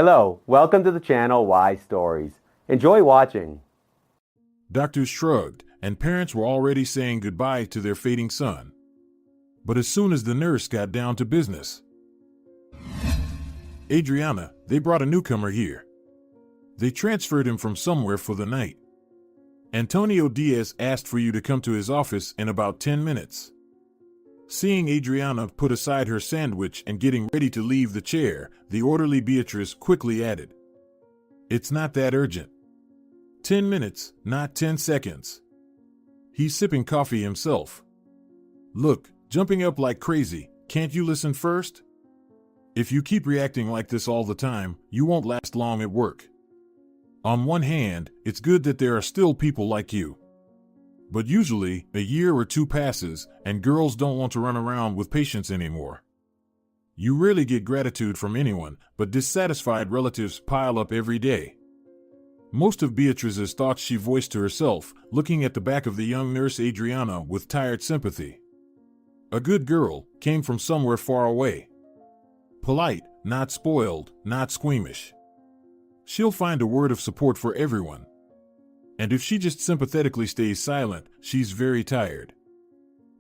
Hello, welcome to the channel Why Stories. Enjoy watching. Doctors shrugged, and parents were already saying goodbye to their fading son. But as soon as the nurse got down to business, Adriana, they brought a newcomer here. They transferred him from somewhere for the night. Antonio Diaz asked for you to come to his office in about 10 minutes. Seeing Adriana put aside her sandwich and getting ready to leave the chair, the orderly Beatrice quickly added, "It's not that urgent. 10 minutes, not 10 seconds. He's sipping coffee himself. Look, jumping up like crazy, can't you listen first? If you keep reacting like this all the time, you won't last long at work. On one hand, it's good that there are still people like you. But usually, a year or two passes, and girls don't want to run around with patients anymore. You rarely get gratitude from anyone, but dissatisfied relatives pile up every day." Most of Beatrice's thoughts she voiced to herself, looking at the back of the young nurse Adriana with tired sympathy. A good girl, came from somewhere far away. Polite, not spoiled, not squeamish. She'll find a word of support for everyone. And if she just sympathetically stays silent, she's very tired.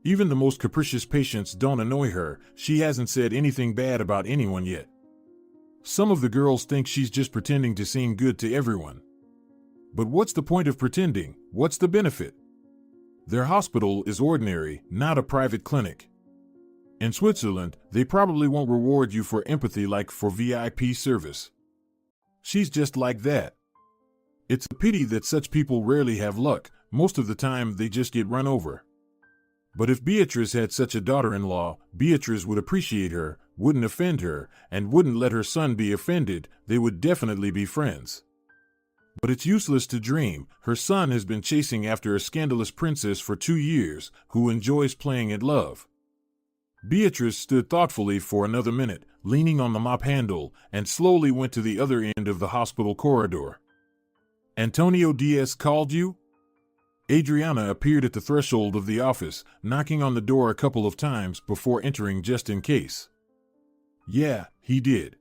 Even the most capricious patients don't annoy her. She hasn't said anything bad about anyone yet. Some of the girls think she's just pretending to seem good to everyone. But what's the point of pretending? What's the benefit? Their hospital is ordinary, not a private clinic. In Switzerland, they probably won't reward you for empathy like for VIP service. She's just like that. It's a pity that such people rarely have luck. Most of the time they just get run over. But if Beatrice had such a daughter-in-law, Beatrice would appreciate her, wouldn't offend her, and wouldn't let her son be offended. They would definitely be friends. But it's useless to dream. Her son has been chasing after a scandalous princess for 2 years, who enjoys playing at love. Beatrice stood thoughtfully for another minute, leaning on the mop handle, and slowly went to the other end of the hospital corridor. "Antonio Diaz called you?" Adriana appeared at the threshold of the office, knocking on the door a couple of times before entering just in case. "Yeah, he did,"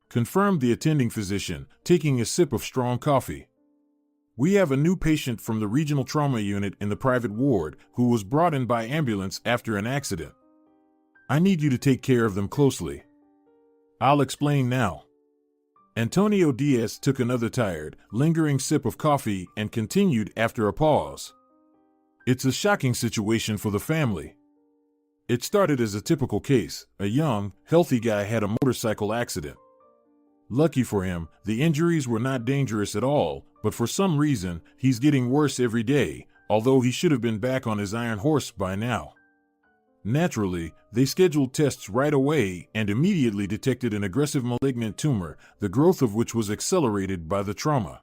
confirmed the attending physician, taking a sip of strong coffee. "We have a new patient from the regional trauma unit in the private ward who was brought in by ambulance after an accident. I need you to take care of them closely. I'll explain now." Antonio Diaz took another tired, lingering sip of coffee and continued after a pause. "It's a shocking situation for the family. It started as a typical case. A young, healthy guy had a motorcycle accident. Lucky for him, the injuries were not dangerous at all, but for some reason, he's getting worse every day, although he should have been back on his iron horse by now. Naturally, they scheduled tests right away and immediately detected an aggressive malignant tumor, the growth of which was accelerated by the trauma.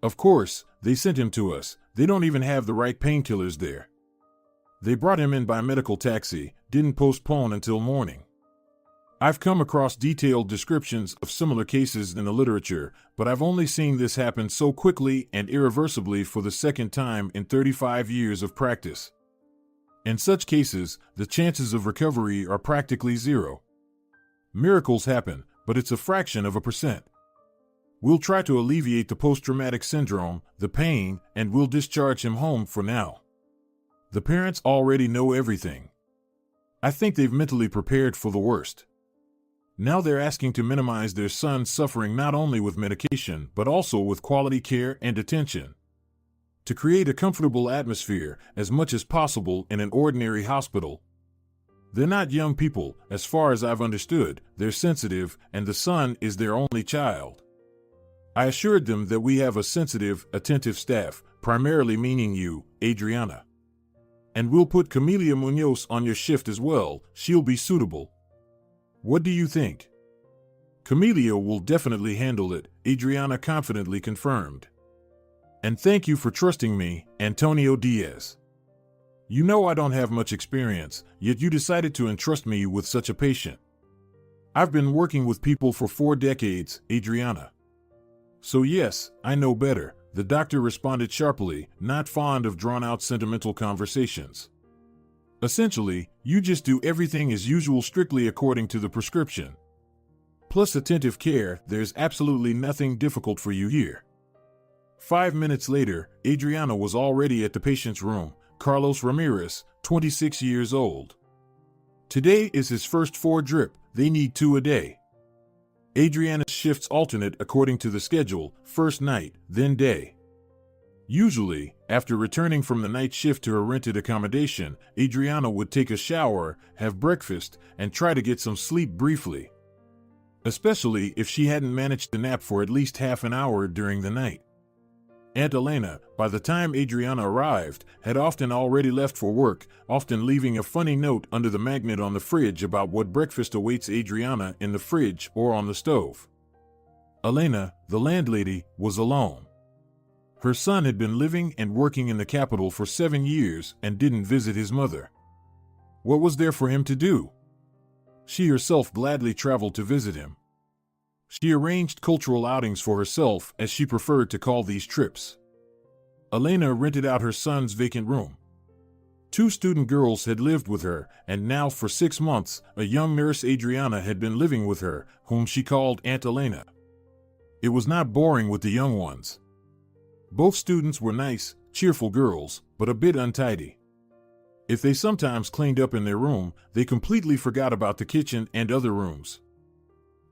Of course, they sent him to us. They don't even have the right painkillers there. They brought him in by medical taxi, didn't postpone until morning. I've come across detailed descriptions of similar cases in the literature, but I've only seen this happen so quickly and irreversibly for the second time in 35 years of practice. In such cases, the chances of recovery are practically zero. Miracles happen, but it's a fraction of a percent. We'll try to alleviate the post-traumatic syndrome, the pain, and we'll discharge him home for now. The parents already know everything. I think they've mentally prepared for the worst. Now they're asking to minimize their son's suffering not only with medication, but also with quality care and attention. To create a comfortable atmosphere as much as possible in an ordinary hospital. They're not young people, as far as I've understood. They're sensitive, and the son is their only child. I assured them that we have a sensitive, attentive staff, primarily meaning you, Adriana. And we'll put Camelia Munoz on your shift as well. She'll be suitable. What do you think?" "Camelia will definitely handle it," Adriana confidently confirmed. "And thank you for trusting me, Antonio Diaz. You know I don't have much experience, yet you decided to entrust me with such a patient. I've been working with people for 4 decades, Adriana. So yes, I know better," the doctor responded sharply, not fond of drawn-out sentimental conversations. Essentially, you just do everything as usual strictly according to the prescription. plus attentive care, there's absolutely nothing difficult for you here. 5 minutes later, Adriana was already at the patient's room. Carlos Ramirez, 26 years old. Today is his first 4 drip. They need 2 a day. Adriana's shifts alternate according to the schedule, first night, then day. Usually, after returning from the night shift to her rented accommodation, Adriana would take a shower, have breakfast, and try to get some sleep briefly. Especially if she hadn't managed to nap for at least half an hour during the night. Aunt Elena, by the time Adriana arrived, had often already left for work, often leaving a funny note under the magnet on the fridge about what breakfast awaits Adriana in the fridge or on the stove. Elena, the landlady, was alone. Her son had been living and working in the capital for 7 years and didn't visit his mother. What was there for him to do? She herself gladly traveled to visit him. She arranged cultural outings for herself, as she preferred to call these trips. Elena rented out her son's vacant room. 2 student girls had lived with her, and now for 6 months, a young nurse Adriana had been living with her, whom she called Aunt Elena. It was not boring with the young ones. Both students were nice, cheerful girls, but a bit untidy. If they sometimes cleaned up in their room, they completely forgot about the kitchen and other rooms.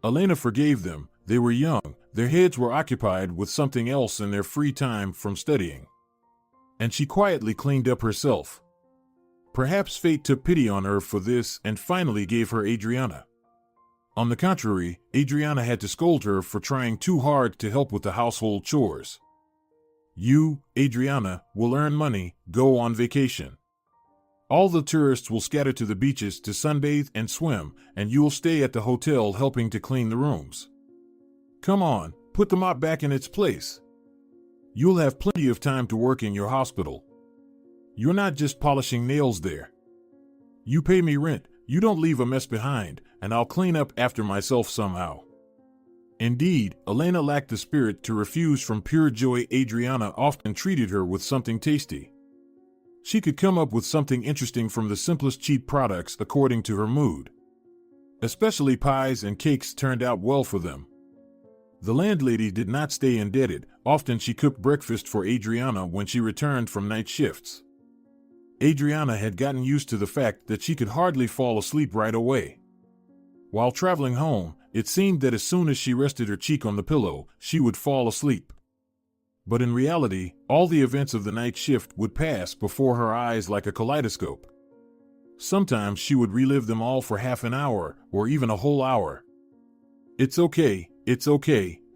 Elena forgave them. They were young, their heads were occupied with something else in their free time from studying. And she quietly cleaned up herself. Perhaps fate took pity on her for this and finally gave her Adriana. On the contrary, Adriana had to scold her for trying too hard to help with the household chores. You, Adriana, will earn money, go on vacation. All the tourists will scatter to the beaches to sunbathe and swim, and you'll stay at the hotel helping to clean the rooms. Come on, put the mop back in its place. You'll have plenty of time to work in your hospital. You're not just polishing nails there. You pay me rent, you don't leave a mess behind, and I'll clean up after myself somehow. Indeed, Elena lacked the spirit to refuse. From pure joy, Adriana often treated her with something tasty. She could come up with something interesting from the simplest cheap products according to her mood. Especially pies and cakes turned out well for them. The landlady did not stay indebted. Often she cooked breakfast for Adriana when she returned from night shifts. Adriana had gotten used to the fact that she could hardly fall asleep right away. While traveling home, it seemed that as soon as she rested her cheek on the pillow, she would fall asleep. But in reality, all the events of the night shift would pass before her eyes like a kaleidoscope. Sometimes she would relive them all for half an hour, or even a whole hour. It's okay,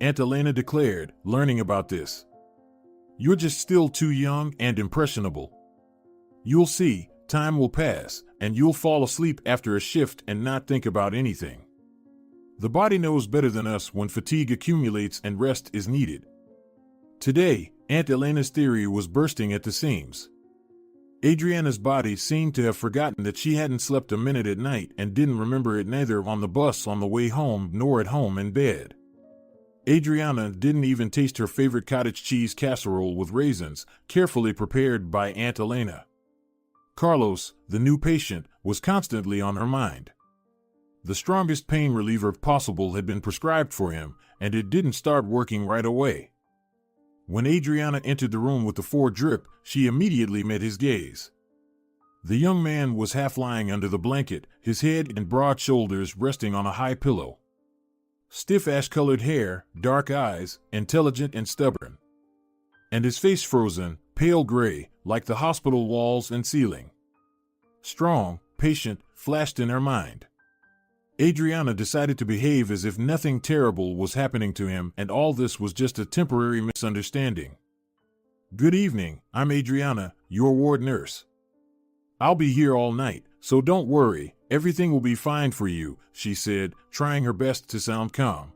Aunt Elena declared, learning about this. You're just still too young and impressionable. You'll see, time will pass, and you'll fall asleep after a shift and not think about anything. The body knows better than us when fatigue accumulates and rest is needed. Today, Aunt Elena's theory was bursting at the seams. Adriana's body seemed to have forgotten that she hadn't slept a minute at night and didn't remember it neither on the bus on the way home nor at home in bed. Adriana didn't even taste her favorite cottage cheese casserole with raisins, carefully prepared by Aunt Elena. Carlos, the new patient, was constantly on her mind. The strongest pain reliever possible had been prescribed for him, and it didn't start working right away. When Adriana entered the room with the 4 drip, she immediately met his gaze. The young man was half lying under the blanket, his head and broad shoulders resting on a high pillow. Stiff ash-colored hair, dark eyes, intelligent and stubborn. And his face frozen, pale gray, like the hospital walls and ceiling. Strong, patient, flashed in her mind. Adriana decided to behave as if nothing terrible was happening to him and all this was just a temporary misunderstanding. Good evening, I'm Adriana, your ward nurse. I'll be here all night, so don't worry, everything will be fine for you, she said, trying her best to sound calm.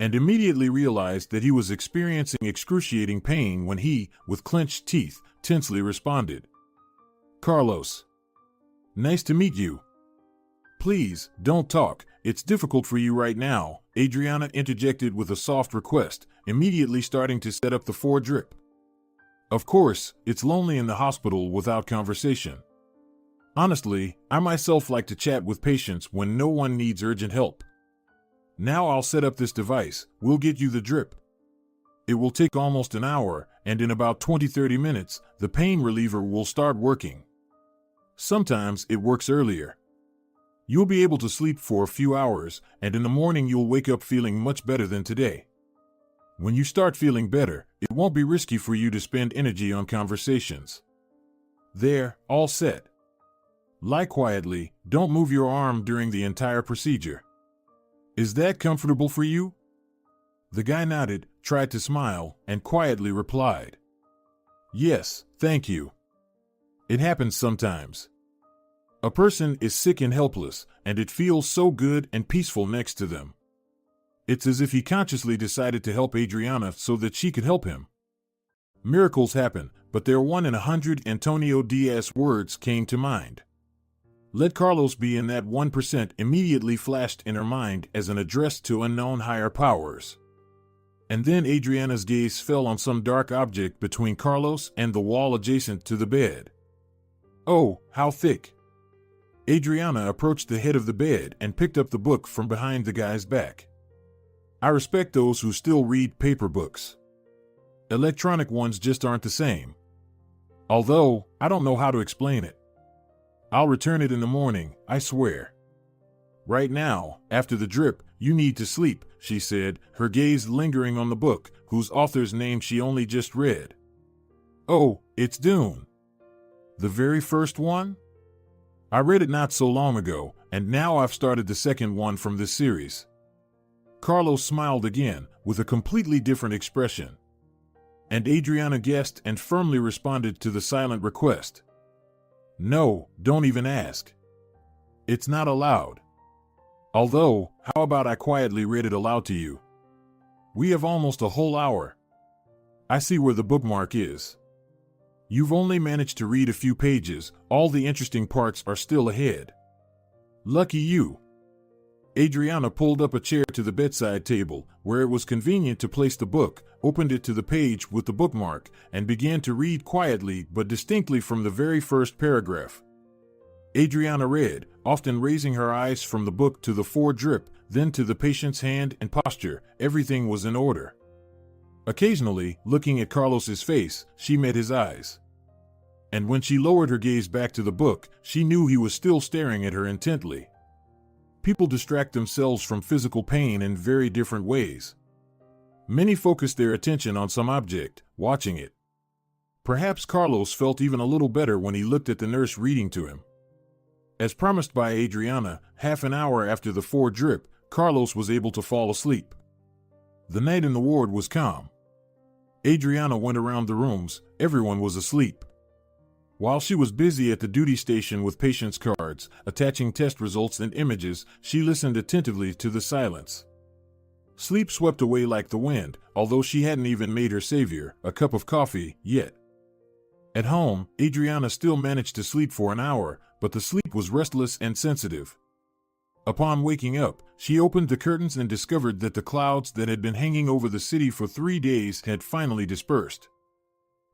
And immediately realized that he was experiencing excruciating pain when he, with clenched teeth, tensely responded. Carlos. Nice to meet you. Please, don't talk, it's difficult for you right now, Adriana interjected with a soft request, immediately starting to set up the 4 drip. Of course, it's lonely in the hospital without conversation. Honestly, I myself like to chat with patients when no one needs urgent help. Now I'll set up this device. We'll get you the drip. It will take almost an hour, and in about 20-30 minutes, the pain reliever will start working. Sometimes it works earlier. You'll be able to sleep for a few hours, and in the morning you'll wake up feeling much better than today. When you start feeling better, it won't be risky for you to spend energy on conversations. There, all set. Lie quietly, don't move your arm during the entire procedure. Is that comfortable for you? The guy nodded, tried to smile, and quietly replied, "Yes, thank you." It happens sometimes. A person is sick and helpless, and it feels so good and peaceful next to them. It's as if he consciously decided to help Adriana so that she could help him. Miracles happen, but their 1 in 100 Antonio Diaz words came to mind. Let Carlos be in that 1% immediately flashed in her mind as an address to unknown higher powers. And then Adriana's gaze fell on some dark object between Carlos and the wall adjacent to the bed. Oh, how thick! Adriana approached the head of the bed and picked up the book from behind the guy's back. I respect those who still read paper books. Electronic ones just aren't the same. Although, I don't know how to explain it. I'll return it in the morning, I swear. Right now, after the drip, you need to sleep, she said, her gaze lingering on the book, whose author's name she only just read. Oh, it's Dune. The very first one? I read it not so long ago, and now I've started the second one from this series. Carlos smiled again, with a completely different expression. And Adriana guessed and firmly responded to the silent request. No, don't even ask. It's not allowed. Although, how about I quietly read it aloud to you? We have almost a whole hour. I see where the bookmark is. You've only managed to read a few pages, all the interesting parts are still ahead. Lucky you. Adriana pulled up a chair to the bedside table, where it was convenient to place the book, opened it to the page with the bookmark, and began to read quietly but distinctly from the very first paragraph. Adriana read, often raising her eyes from the book to the foredrip, then to the patient's hand and posture. Everything was in order. Occasionally, looking at Carlos's face, she met his eyes. And when she lowered her gaze back to the book, she knew he was still staring at her intently. People distract themselves from physical pain in very different ways. Many focus their attention on some object, watching it. Perhaps Carlos felt even a little better when he looked at the nurse reading to him. As promised by Adriana, half an hour after the foredrip, Carlos was able to fall asleep. The night in the ward was calm. Adriana went around the rooms, everyone was asleep. While she was busy at the duty station with patients' cards, attaching test results and images, she listened attentively to the silence. Sleep swept away like the wind, although she hadn't even made her savior, a cup of coffee, yet. At home, Adriana still managed to sleep for an hour, but the sleep was restless and sensitive. Upon waking up, she opened the curtains and discovered that the clouds that had been hanging over the city for 3 days had finally dispersed.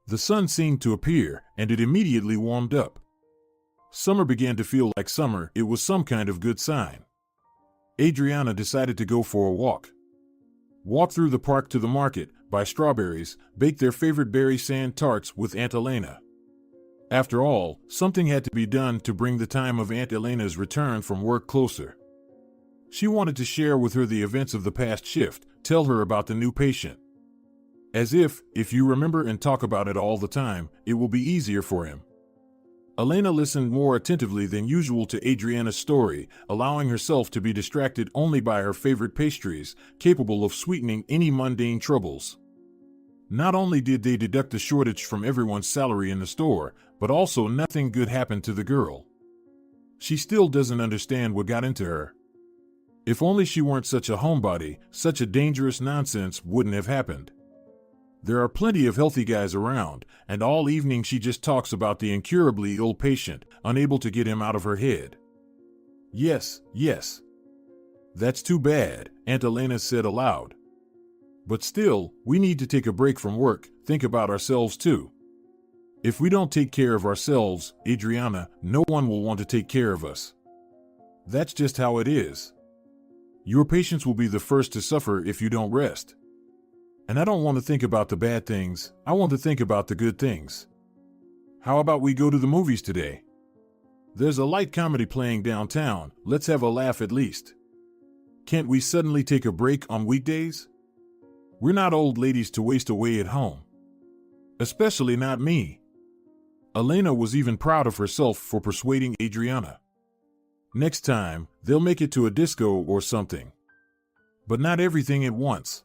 The sun seemed to appear, and it immediately warmed up. Summer began to feel like summer. It was some kind of good sign. Adriana decided to go for a walk. Walk through the park to the market, buy strawberries, bake their favorite berry sand tarts with Aunt Elena. After all, something had to be done to bring the time of Aunt Elena's return from work closer. She wanted to share with her the events of the past shift, tell her about the new patient. As if you remember and talk about it all the time, it will be easier for him. Elena listened more attentively than usual to Adriana's story, allowing herself to be distracted only by her favorite pastries, capable of sweetening any mundane troubles. Not only did they deduct the shortage from everyone's salary in the store, but also nothing good happened to the girl. She still doesn't understand what got into her. If only she weren't such a homebody, such a dangerous nonsense wouldn't have happened. There are plenty of healthy guys around, and all evening she just talks about the incurably ill patient, unable to get him out of her head. Yes. That's too bad, Aunt Elena said aloud. But still, we need to take a break from work, think about ourselves too. If we don't take care of ourselves, Adriana, no one will want to take care of us. That's just how it is. Your patients will be the first to suffer if you don't rest. And I don't want to think about the bad things, I want to think about the good things. How about we go to the movies today? There's a light comedy playing downtown, let's have a laugh at least. Can't we suddenly take a break on weekdays? We're not old ladies to waste away at home. Especially not me. Elena was even proud of herself for persuading Adriana. Next time, they'll make it to a disco or something. But not everything at once.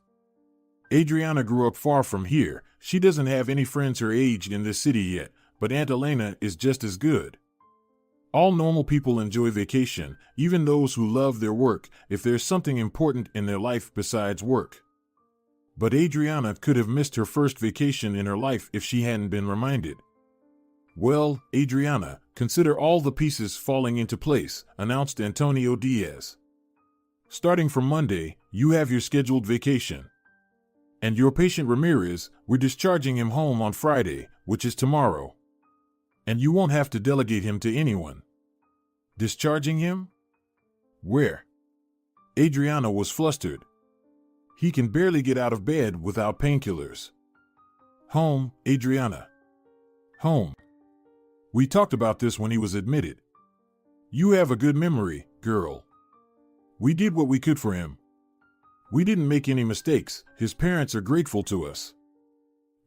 Adriana grew up far from here. She doesn't have any friends her age in this city yet, but Aunt Elena is just as good. All normal people enjoy vacation, even those who love their work, if there's something important in their life besides work. But Adriana could have missed her first vacation in her life if she hadn't been reminded. Well, Adriana, consider all the pieces falling into place, announced Antonio Diaz. Starting from Monday, you have your scheduled vacation. And your patient Ramirez, we're discharging him home on Friday, which is tomorrow. And you won't have to delegate him to anyone. Discharging him? Where? Adriana was flustered. He can barely get out of bed without painkillers. Home, Adriana. Home. We talked about this when he was admitted. You have a good memory, girl. We did what we could for him. We didn't make any mistakes. His parents are grateful to us.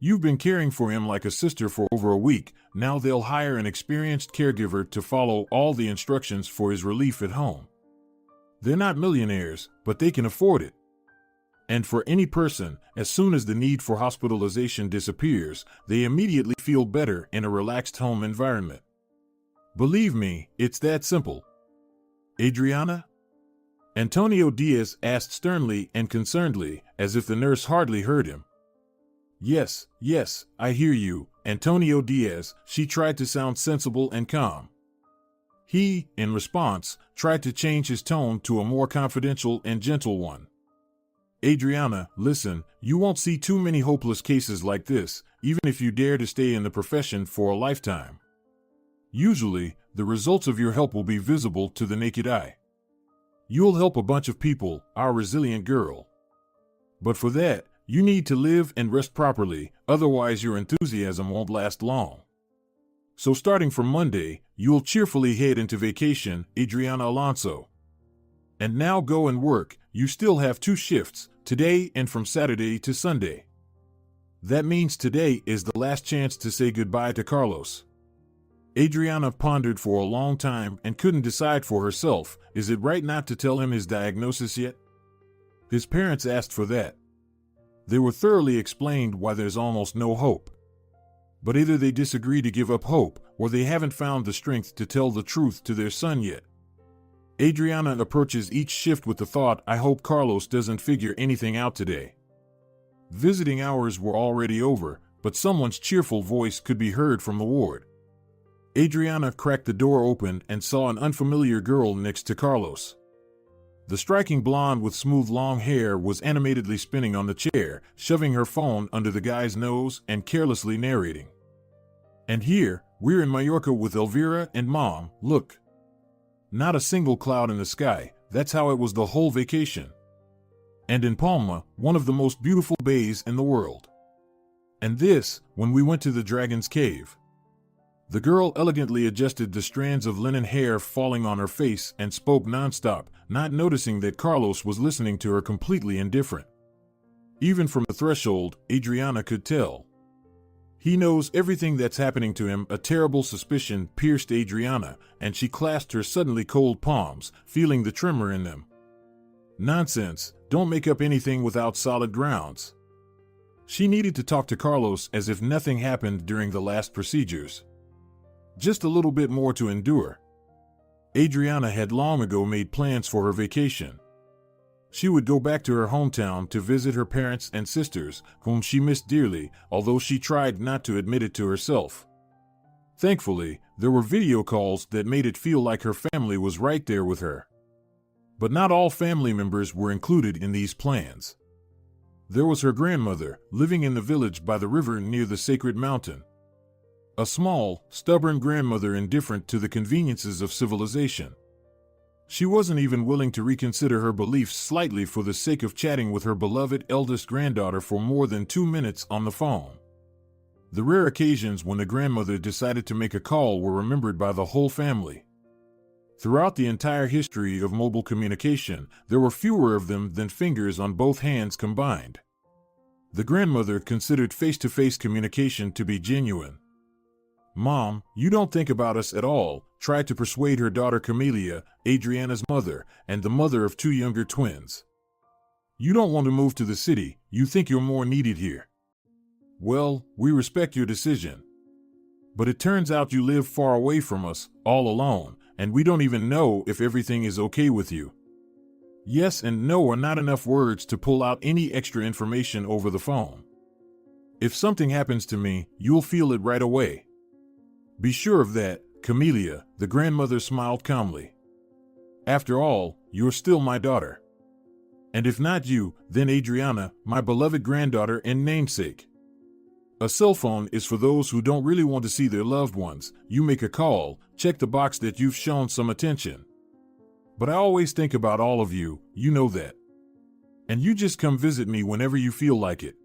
You've been caring for him like a sister for over a week. Now they'll hire an experienced caregiver to follow all the instructions for his relief at home. They're not millionaires, but they can afford it. And for any person, as soon as the need for hospitalization disappears, they immediately feel better in a relaxed home environment. Believe me, it's that simple. Adriana? Antonio Diaz asked sternly and concernedly, as if the nurse hardly heard him. Yes, I hear you, Antonio Diaz. She tried to sound sensible and calm. He, in response, tried to change his tone to a more confidential and gentle one. Adriana, listen, you won't see too many hopeless cases like this, even if you dare to stay in the profession for a lifetime. Usually, the results of your help will be visible to the naked eye. You'll help a bunch of people, our resilient girl. But for that, you need to live and rest properly, otherwise your enthusiasm won't last long. So starting from Monday, you'll cheerfully head into vacation, Adriana Alonso. And now go and work. You still have 2 shifts, today and from Saturday to Sunday. That means today is the last chance to say goodbye to Carlos. Adriana pondered for a long time and couldn't decide for herself, is it right not to tell him his diagnosis yet? His parents asked for that. They were thoroughly explained why there's almost no hope. But either they disagree to give up hope, or they haven't found the strength to tell the truth to their son yet. Adriana approaches each shift with the thought, I hope Carlos doesn't figure anything out today. Visiting hours were already over, but someone's cheerful voice could be heard from the ward. Adriana cracked the door open and saw an unfamiliar girl next to Carlos. The striking blonde with smooth long hair was animatedly spinning on the chair, shoving her phone under the guy's nose and carelessly narrating. And here, we're in Mallorca with Elvira and Mom, look. Not a single cloud in the sky, that's how it was the whole vacation. And in Palma, one of the most beautiful bays in the world. And this, when we went to the Dragon's Cave. The girl elegantly adjusted the strands of linen hair falling on her face and spoke nonstop, not noticing that Carlos was listening to her completely indifferent. Even from the threshold, Adriana could tell. He knows everything that's happening to him. A terrible suspicion pierced Adriana, and she clasped her suddenly cold palms, feeling the tremor in them. Nonsense, don't make up anything without solid grounds. She needed to talk to Carlos as if nothing happened during the last procedures. Just a little bit more to endure. Adriana had long ago made plans for her vacation. She would go back to her hometown to visit her parents and sisters, whom she missed dearly, although she tried not to admit it to herself. Thankfully, there were video calls that made it feel like her family was right there with her. But not all family members were included in these plans. There was her grandmother, living in the village by the river near the sacred mountain. A small, stubborn grandmother indifferent to the conveniences of civilization. She wasn't even willing to reconsider her beliefs slightly for the sake of chatting with her beloved eldest granddaughter for more than 2 minutes on the phone. The rare occasions when the grandmother decided to make a call were remembered by the whole family. Throughout the entire history of mobile communication, there were fewer of them than fingers on both hands combined. The grandmother considered face-to-face communication to be genuine. "Mom, you don't think about us at all," tried to persuade her daughter Camelia, Adriana's mother, and the mother of 2 younger twins. "You don't want to move to the city, you think you're more needed here. Well, we respect your decision. But it turns out you live far away from us, all alone, and we don't even know if everything is okay with you." Yes and no are not enough words to pull out any extra information over the phone. "If something happens to me, you'll feel it right away. Be sure of that, Camelia," the grandmother smiled calmly. "After all, you're still my daughter. And if not you, then Adriana, my beloved granddaughter and namesake. A cell phone is for those who don't really want to see their loved ones. You make a call, check the box that you've shown some attention. But I always think about all of you, you know that. And you just come visit me whenever you feel like it."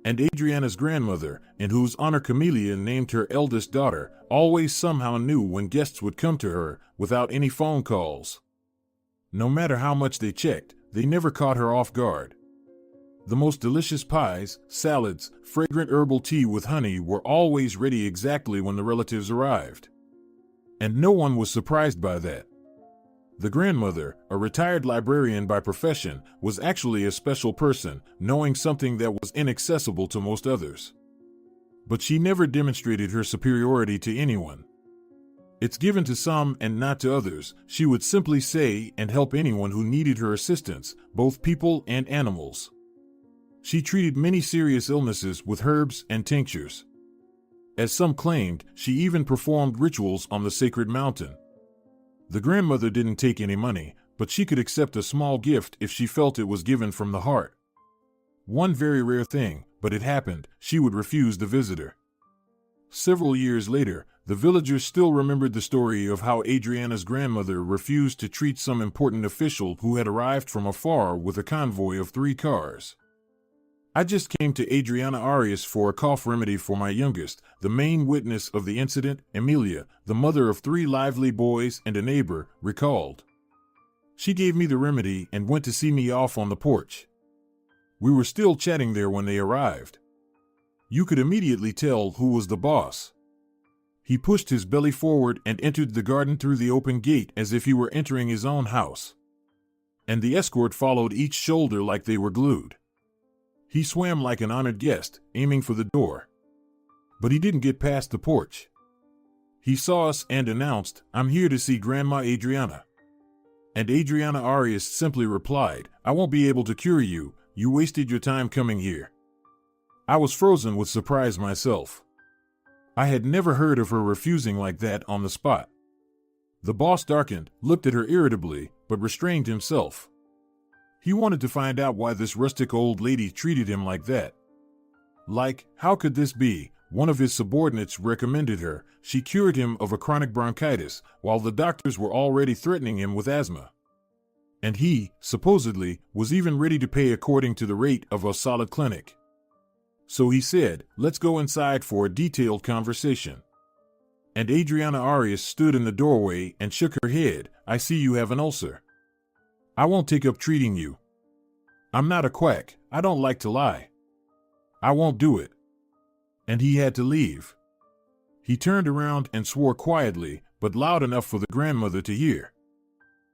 And Adriana's grandmother, in whose honor Camelia named her eldest daughter, always somehow knew when guests would come to her without any phone calls. No matter how much they checked, they never caught her off guard. The most delicious pies, salads, fragrant herbal tea with honey were always ready exactly when the relatives arrived. And no one was surprised by that. The grandmother, a retired librarian by profession, was actually a special person, knowing something that was inaccessible to most others. But she never demonstrated her superiority to anyone. "It's given to some and not to others," she would simply say, and help anyone who needed her assistance, both people and animals. She treated many serious illnesses with herbs and tinctures. As some claimed, she even performed rituals on the sacred mountain. The grandmother didn't take any money, but she could accept a small gift if she felt it was given from the heart. One very rare thing, but it happened, she would refuse the visitor. Several years later, the villagers still remembered the story of how Adriana's grandmother refused to treat some important official who had arrived from afar with a convoy of 3 cars. "I just came to Adriana Arias for a cough remedy for my youngest," the main witness of the incident, Emilia, the mother of 3 lively boys and a neighbor, recalled. "She gave me the remedy and went to see me off on the porch. We were still chatting there when they arrived. You could immediately tell who was the boss. He pushed his belly forward and entered the garden through the open gate as if he were entering his own house. And the escort followed each shoulder like they were glued. He swam like an honored guest, aiming for the door. But he didn't get past the porch. He saw us and announced, 'I'm here to see Grandma Adriana.' And Adriana Arias simply replied, 'I won't be able to cure you, you wasted your time coming here.' I was frozen with surprise myself. I had never heard of her refusing like that on the spot. The boss darkened, looked at her irritably, but restrained himself. He wanted to find out why this rustic old lady treated him like that. Like, how could this be? One of his subordinates recommended her. She cured him of a chronic bronchitis, while the doctors were already threatening him with asthma. And he, supposedly, was even ready to pay according to the rate of a solid clinic. So he said, 'Let's go inside for a detailed conversation.' And Adriana Arias stood in the doorway and shook her head. 'I see you have an ulcer. I won't take up treating you. I'm not a quack, I don't like to lie. I won't do it.' And he had to leave. He turned around and swore quietly, but loud enough for the grandmother to hear.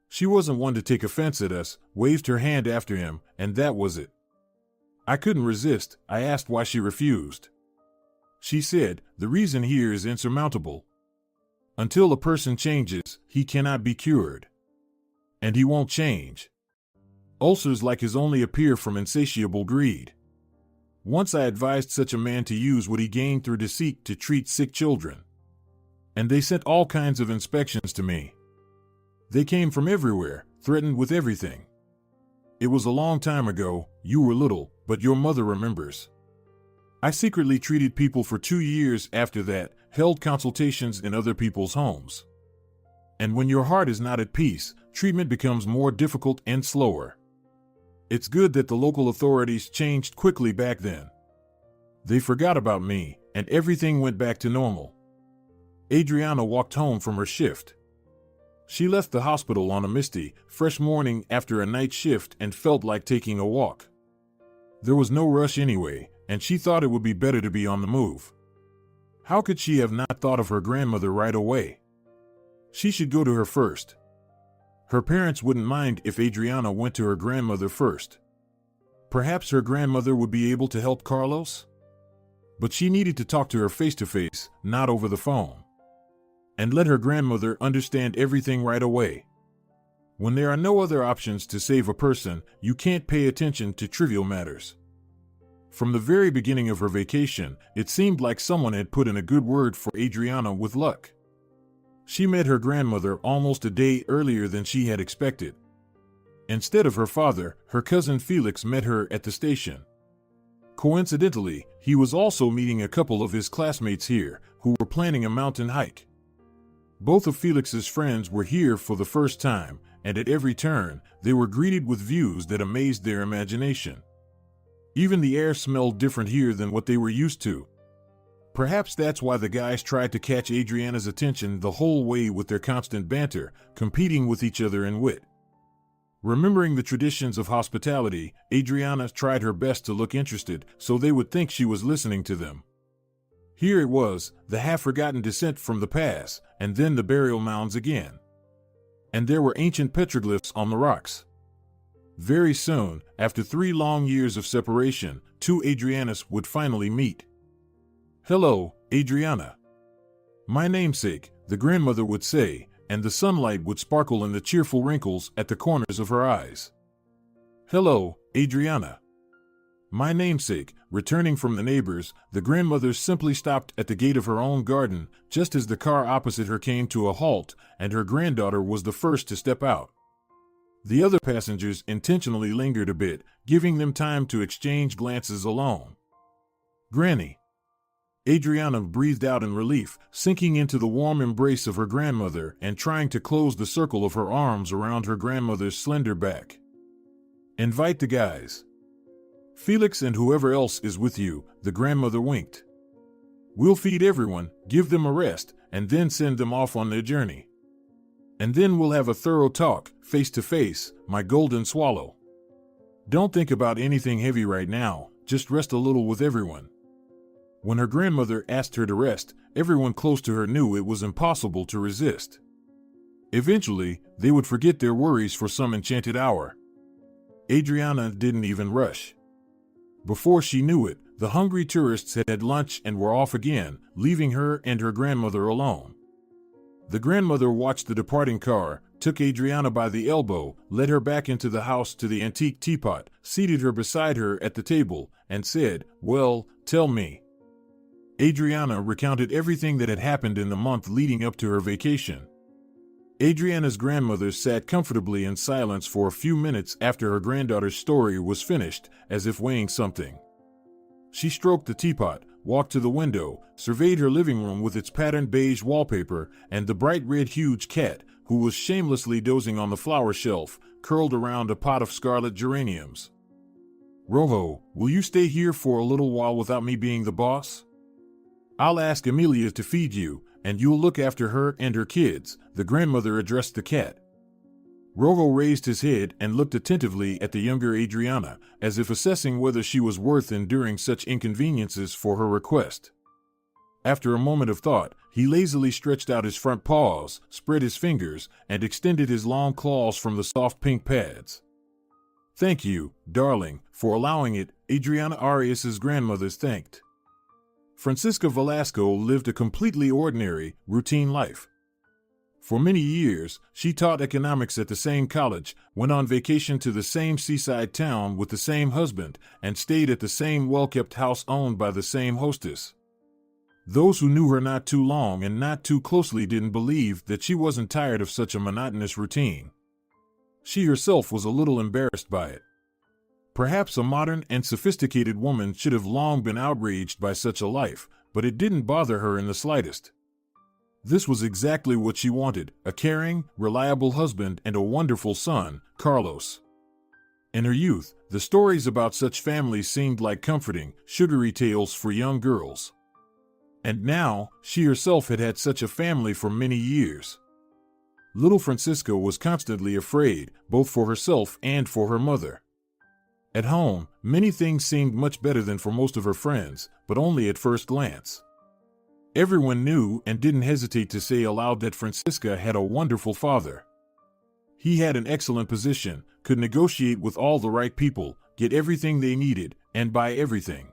She wasn't one to take offense at us, waved her hand after him, and that was it. I couldn't resist. I asked why she refused. She said, 'The reason here is insurmountable. Until a person changes, he cannot be cured. And he won't change. Ulcers like his only appear from insatiable greed. Once I advised such a man to use what he gained through deceit to treat sick children. And they sent all kinds of inspections to me. They came from everywhere, threatened with everything. It was a long time ago, you were little, but your mother remembers. I secretly treated people for 2 years after that, held consultations in other people's homes. And when your heart is not at peace, treatment becomes more difficult and slower. It's good that the local authorities changed quickly back then. They forgot about me, and everything went back to normal. Adriana walked home from her shift. She left the hospital on a misty, fresh morning after a night shift and felt like taking a walk. There was no rush anyway, and she thought it would be better to be on the move. How could she have not thought of her grandmother right away? She should go to her first. Her parents wouldn't mind if Adriana went to her grandmother first. Perhaps her grandmother would be able to help Carlos? But she needed to talk to her face to face, not over the phone. And let her grandmother understand everything right away. When there are no other options to save a person, you can't pay attention to trivial matters. From the very beginning of her vacation, it seemed like someone had put in a good word for Adriana with luck. She met her grandmother almost a day earlier than she had expected. Instead of her father, her cousin Felix met her at the station. Coincidentally, he was also meeting a couple of his classmates here, who were planning a mountain hike. Both of Felix's friends were here for the first time, and at every turn, they were greeted with views that amazed their imagination. Even the air smelled different here than what they were used to. Perhaps that's why the guys tried to catch Adriana's attention the whole way with their constant banter, competing with each other in wit. Remembering the traditions of hospitality, Adriana tried her best to look interested so they would think she was listening to them. Here it was, the half-forgotten descent from the past, and then the burial mounds again. And there were ancient petroglyphs on the rocks. Very soon, after 3 long years of separation, two Adrianas would finally meet. "Hello, Adriana." "My namesake," the grandmother would say, and the sunlight would sparkle in the cheerful wrinkles at the corners of her eyes. "Hello, Adriana." "My namesake," returning from the neighbors, the grandmother simply stopped at the gate of her own garden, just as the car opposite her came to a halt, and her granddaughter was the first to step out. The other passengers intentionally lingered a bit, giving them time to exchange glances alone. "Granny." Adriana breathed out in relief, sinking into the warm embrace of her grandmother and trying to close the circle of her arms around her grandmother's slender back. "Invite the guys. Felix and whoever else is with you," the grandmother winked. "We'll feed everyone, give them a rest, and then send them off on their journey. And then we'll have a thorough talk, face to face, my golden swallow. Don't think about anything heavy right now, just rest a little with everyone." When her grandmother asked her to rest, everyone close to her knew it was impossible to resist. Eventually, they would forget their worries for some enchanted hour. Adriana didn't even rush. Before she knew it, the hungry tourists had had lunch and were off again, leaving her and her grandmother alone. The grandmother watched the departing car, took Adriana by the elbow, led her back into the house to the antique teapot, seated her beside her at the table, and said, "Well, tell me." Adriana recounted everything that had happened in the month leading up to her vacation. Adriana's grandmother sat comfortably in silence for a few minutes after her granddaughter's story was finished, as if weighing something. She stroked the teapot, walked to the window, surveyed her living room with its patterned beige wallpaper and the bright red huge cat, who was shamelessly dozing on the flower shelf, curled around a pot of scarlet geraniums. "Rojo, will you stay here for a little while without me being the boss? I'll ask Amelia to feed you, and you'll look after her and her kids," the grandmother addressed the cat. Rojo raised his head and looked attentively at the younger Adriana, as if assessing whether she was worth enduring such inconveniences for her request. After a moment of thought, he lazily stretched out his front paws, spread his fingers, and extended his long claws from the soft pink pads. "Thank you, darling, for allowing it," Adriana Arias's grandmother thanked. Francisca Velasco lived a completely ordinary, routine life. For many years, she taught economics at the same college, went on vacation to the same seaside town with the same husband, and stayed at the same well-kept house owned by the same hostess. Those who knew her not too long and not too closely didn't believe that she wasn't tired of such a monotonous routine. She herself was a little embarrassed by it. Perhaps a modern and sophisticated woman should have long been outraged by such a life, but it didn't bother her in the slightest. This was exactly what she wanted: a caring, reliable husband and a wonderful son, Carlos. In her youth, the stories about such families seemed like comforting, sugary tales for young girls. And now, she herself had had such a family for many years. Little Francisca was constantly afraid, both for herself and for her mother. At home, many things seemed much better than for most of her friends, but only at first glance. Everyone knew and didn't hesitate to say aloud that Francisca had a wonderful father. He had an excellent position, could negotiate with all the right people, get everything they needed, and buy everything.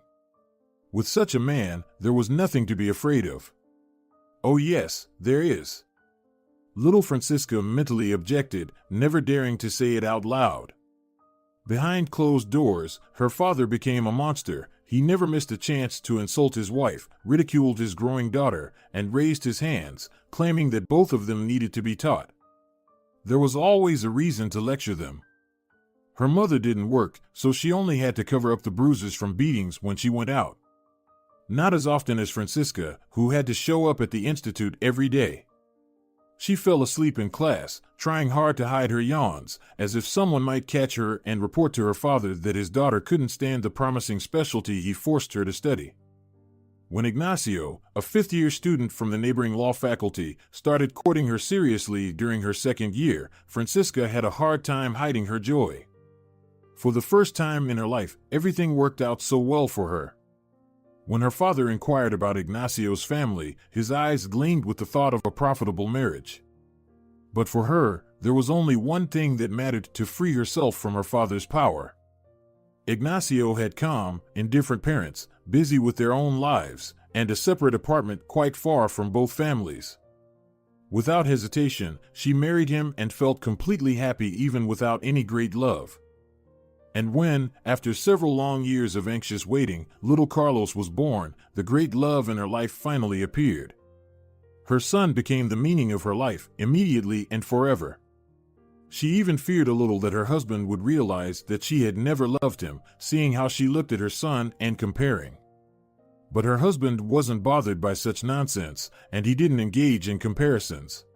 With such a man, there was nothing to be afraid of. Oh yes, there is. Little Francisca mentally objected, never daring to say it out loud. Behind closed doors, her father became a monster. He never missed a chance to insult his wife, ridiculed his growing daughter, and raised his hands, claiming that both of them needed to be taught. There was always a reason to lecture them. Her mother didn't work, so she only had to cover up the bruises from beatings when she went out. Not as often as Francisca, who had to show up at the institute every day. She fell asleep in class, trying hard to hide her yawns, as if someone might catch her and report to her father that his daughter couldn't stand the promising specialty he forced her to study. When Ignacio, a fifth-year student from the neighboring law faculty, started courting her seriously during her second year, Francisca had a hard time hiding her joy. For the first time in her life, everything worked out so well for her. When her father inquired about Ignacio's family, his eyes gleamed with the thought of a profitable marriage. But for her, there was only one thing that mattered: to free herself from her father's power. Ignacio had calm, indifferent parents, busy with their own lives, and a separate apartment quite far from both families. Without hesitation, she married him and felt completely happy even without any great love. And when, after several long years of anxious waiting, little Carlos was born, the great love in her life finally appeared. Her son became the meaning of her life, immediately and forever. She even feared a little that her husband would realize that she had never loved him, seeing how she looked at her son and comparing. But her husband wasn't bothered by such nonsense, and he didn't engage in comparisons.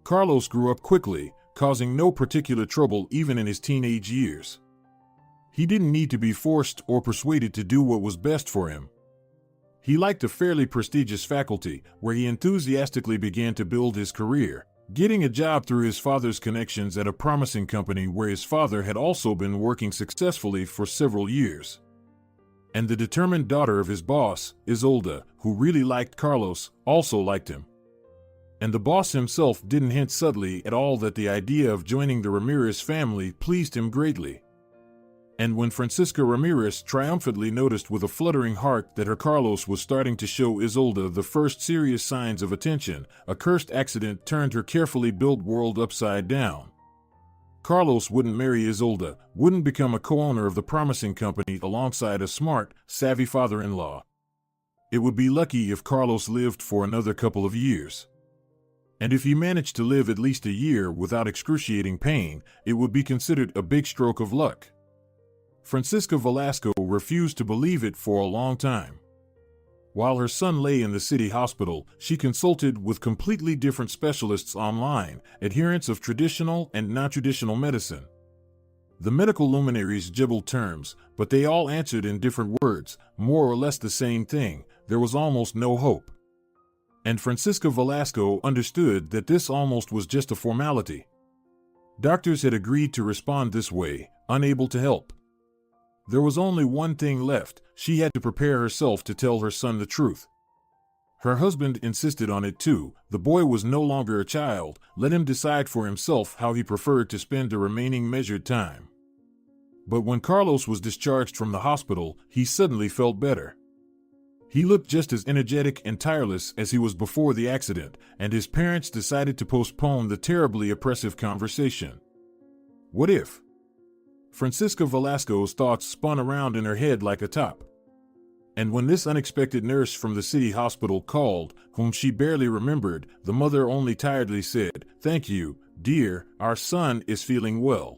Carlos grew up quickly, causing no particular trouble even in his teenage years. He didn't need to be forced or persuaded to do what was best for him. He liked a fairly prestigious faculty, where he enthusiastically began to build his career, getting a job through his father's connections at a promising company where his father had also been working successfully for several years. And the determined daughter of his boss, Isolda, who really liked Carlos, also liked him. And the boss himself didn't hint subtly at all that the idea of joining the Ramirez family pleased him greatly. And when Francisca Ramirez triumphantly noticed with a fluttering heart that her Carlos was starting to show Isolda the first serious signs of attention, a cursed accident turned her carefully built world upside down. Carlos wouldn't marry Isolda, wouldn't become a co-owner of the promising company alongside a smart, savvy father-in-law. It would be lucky if Carlos lived for another couple of years. And if he managed to live at least a year without excruciating pain, it would be considered a big stroke of luck. Francisca Velasco refused to believe it for a long time. While her son lay in the city hospital, she consulted with completely different specialists online, adherents of traditional and non-traditional medicine. The medical luminaries jibbled terms, but they all answered in different words, more or less the same thing: there was almost no hope. And Francisca Velasco understood that this almost was just a formality. Doctors had agreed to respond this way, unable to help. There was only one thing left: she had to prepare herself to tell her son the truth. Her husband insisted on it too. The boy was no longer a child. Let him decide for himself how he preferred to spend the remaining measured time. But when Carlos was discharged from the hospital, he suddenly felt better. He looked just as energetic and tireless as he was before the accident, and his parents decided to postpone the terribly oppressive conversation. What if? Francisca Velasco's thoughts spun around in her head like a top. And when this unexpected nurse from the city hospital called, whom she barely remembered, the mother only tiredly said, "Thank you, dear, our son is feeling well.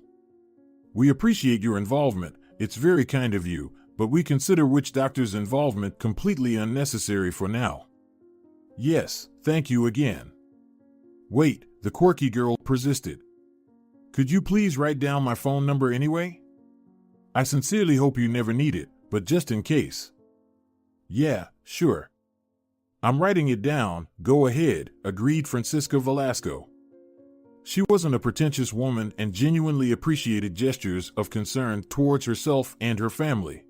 We appreciate your involvement, it's very kind of you, but we consider witch doctor's involvement completely unnecessary for now." Yes, thank you again. Wait, the quirky girl persisted. Could you please write down my phone number anyway? I sincerely hope you never need it, but just in case. Yeah, sure. I'm writing it down, go ahead, agreed Francisca Velasco. She wasn't a pretentious woman and genuinely appreciated gestures of concern towards herself and her family.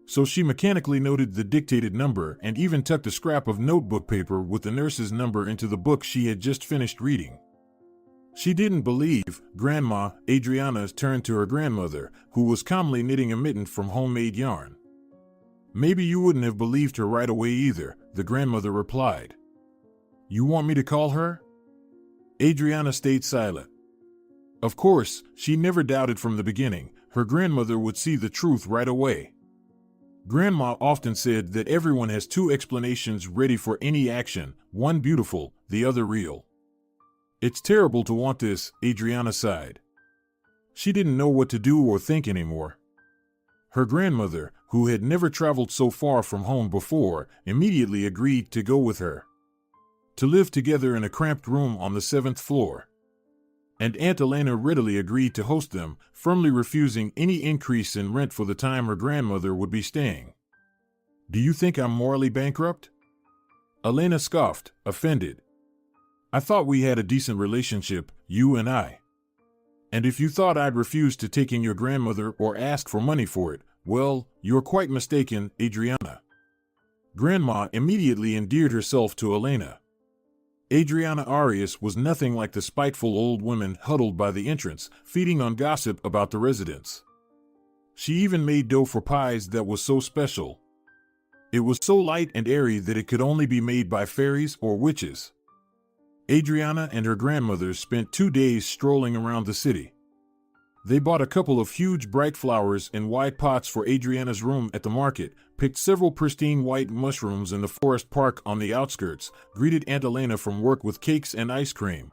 So she mechanically noted the dictated number and even tucked a scrap of notebook paper with the nurse's number into the book she had just finished reading. She didn't believe. Grandma Adriana turned to her grandmother, who was calmly knitting a mitten from homemade yarn. Maybe you wouldn't have believed her right away either, the grandmother replied. You want me to call her? Adriana stayed silent. Of course, she never doubted from the beginning, her grandmother would see the truth right away. Grandma often said that everyone has two explanations ready for any action, one beautiful, the other real. It's terrible to want this, Adriana sighed. She didn't know what to do or think anymore. Her grandmother, who had never traveled so far from home before, immediately agreed to go with her. To live together in a cramped room on the 7th floor. And Aunt Elena readily agreed to host them, firmly refusing any increase in rent for the time her grandmother would be staying. Do you think I'm morally bankrupt? Elena scoffed, offended. I thought we had a decent relationship, you and I. And if you thought I'd refuse to take in your grandmother or ask for money for it, well, you're quite mistaken, Adriana. Grandma immediately endeared herself to Elena. Adriana Arias was nothing like the spiteful old women huddled by the entrance, feeding on gossip about the residents. She even made dough for pies that was so special. It was so light and airy that it could only be made by fairies or witches. Adriana and her grandmother spent 2 days strolling around the city. They bought a couple of huge bright flowers in wide pots for Adriana's room at the market, picked several pristine white mushrooms in the forest park on the outskirts, greeted Aunt Elena from work with cakes and ice cream.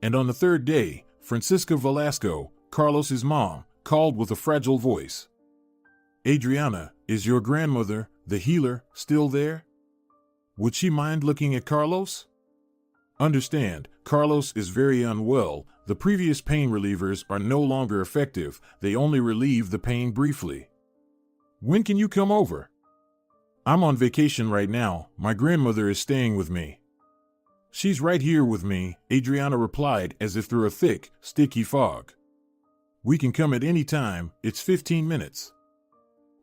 And on the 3rd day, Francisca Velasco, Carlos's mom, called with a fragile voice. Adriana, is your grandmother, the healer, still there? Would she mind looking at Carlos? Understand, Carlos is very unwell. The previous pain relievers are no longer effective, they only relieve the pain briefly. When can you come over? I'm on vacation right now, my grandmother is staying with me. She's right here with me, Adriana replied as if through a thick, sticky fog. We can come at any time, it's 15 minutes.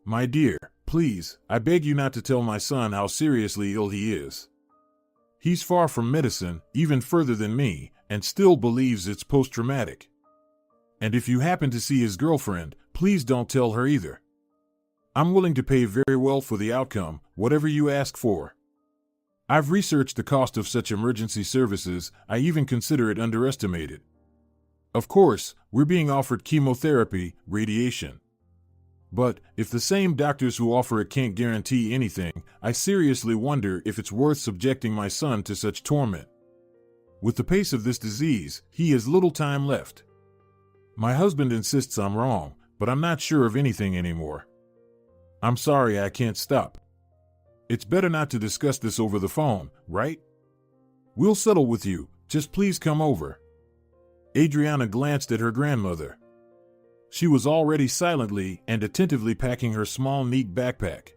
My dear, please, I beg you not to tell my son how seriously ill he is. He's far from medicine, even further than me, and still believes it's post-traumatic. And if you happen to see his girlfriend, please don't tell her either. I'm willing to pay very well for the outcome, whatever you ask for. I've researched the cost of such emergency services, I even consider it underestimated. Of course, we're being offered chemotherapy, radiation. But, if the same doctors who offer it can't guarantee anything, I seriously wonder if it's worth subjecting my son to such torment. With the pace of this disease, he has little time left. My husband insists I'm wrong, but I'm not sure of anything anymore. I'm sorry I can't stop. It's better not to discuss this over the phone, right? We'll settle with you, just please come over. Adriana glanced at her grandmother. She was already silently and attentively packing her small, neat backpack.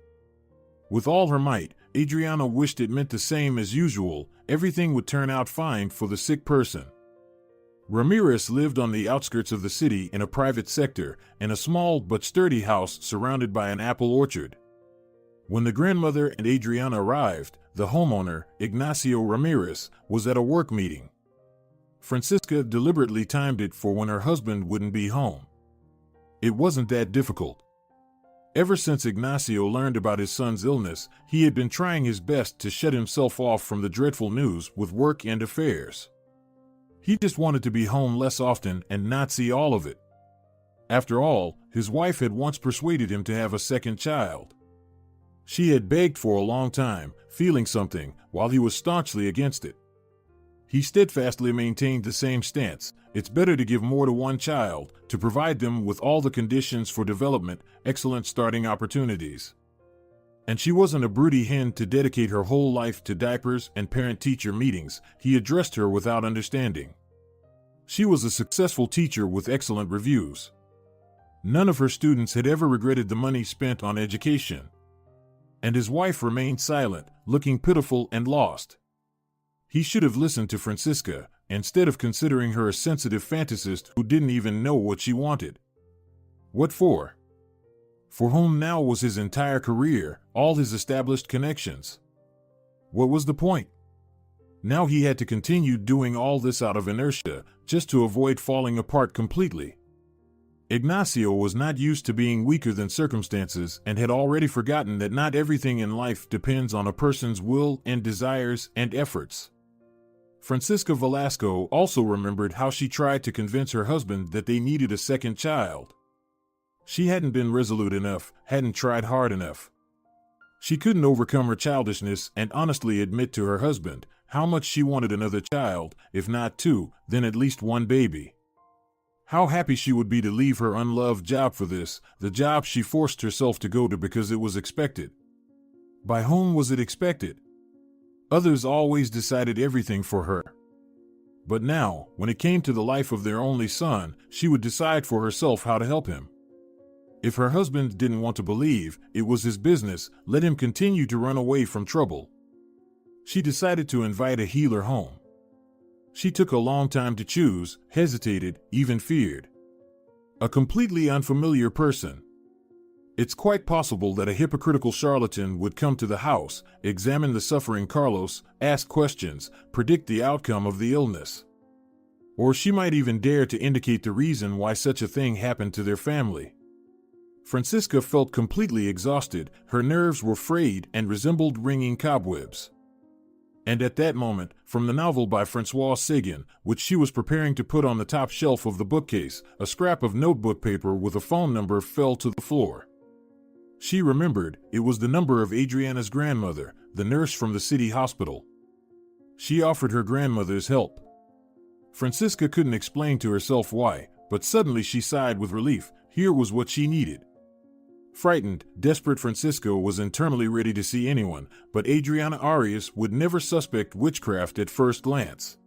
With all her might, Adriana wished it meant the same as usual, everything would turn out fine for the sick person. Ramirez lived on the outskirts of the city in a private sector, in a small but sturdy house surrounded by an apple orchard. When the grandmother and Adriana arrived, the homeowner, Ignacio Ramirez, was at a work meeting. Francisca deliberately timed it for when her husband wouldn't be home. It wasn't that difficult. Ever since Ignacio learned about his son's illness, he had been trying his best to shut himself off from the dreadful news with work and affairs. He just wanted to be home less often and not see all of it. After all, his wife had once persuaded him to have a second child. She had begged for a long time, feeling something, while he was staunchly against it. He steadfastly maintained the same stance. It's better to give more to one child, to provide them with all the conditions for development, excellent starting opportunities. And she wasn't a broody hen to dedicate her whole life to diapers and parent-teacher meetings. He addressed her without understanding. She was a successful teacher with excellent reviews. None of her students had ever regretted the money spent on education. And his wife remained silent, looking pitiful and lost. He should have listened to Francisca, instead of considering her a sensitive fantasist who didn't even know what she wanted. What for? For whom now was his entire career, all his established connections. What was the point? Now he had to continue doing all this out of inertia, just to avoid falling apart completely. Ignacio was not used to being weaker than circumstances and had already forgotten that not everything in life depends on a person's will and desires and efforts. Francisca Velasco also remembered how she tried to convince her husband that they needed a second child. She hadn't been resolute enough, hadn't tried hard enough. She couldn't overcome her childishness and honestly admit to her husband how much she wanted another child, if not two, then at least one baby. How happy she would be to leave her unloved job for this, the job she forced herself to go to because it was expected. By whom was it expected? Others always decided everything for her. But now, when it came to the life of their only son, she would decide for herself how to help him. If her husband didn't want to believe, it was his business, let him continue to run away from trouble. She decided to invite a healer home. She took a long time to choose, hesitated, even feared. A completely unfamiliar person. It's quite possible that a hypocritical charlatan would come to the house, examine the suffering Carlos, ask questions, predict the outcome of the illness. Or she might even dare to indicate the reason why such a thing happened to their family. Francisca felt completely exhausted, her nerves were frayed and resembled ringing cobwebs. And at that moment, from the novel by François Sagan, which she was preparing to put on the top shelf of the bookcase, a scrap of notebook paper with a phone number fell to the floor. She remembered it was the number of Adriana's grandmother, the nurse from the city hospital. She offered her grandmother's help. Francisca couldn't explain to herself why, but suddenly she sighed with relief. Here was what she needed. Frightened, desperate Francisca was internally ready to see anyone, but Adriana Arias would never suspect witchcraft at first glance.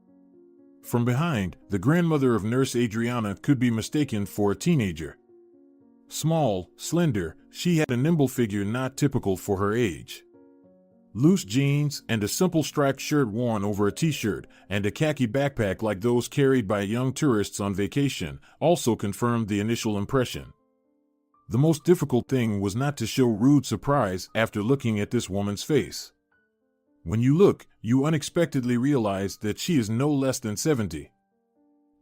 From behind, the grandmother of Nurse Adriana could be mistaken for a teenager. Small, slender, she had a nimble figure not typical for her age. Loose jeans and a simple striped shirt worn over a t-shirt and a khaki backpack like those carried by young tourists on vacation also confirmed the initial impression. The most difficult thing was not to show rude surprise after looking at this woman's face. When you look, you unexpectedly realize that she is no less than 70.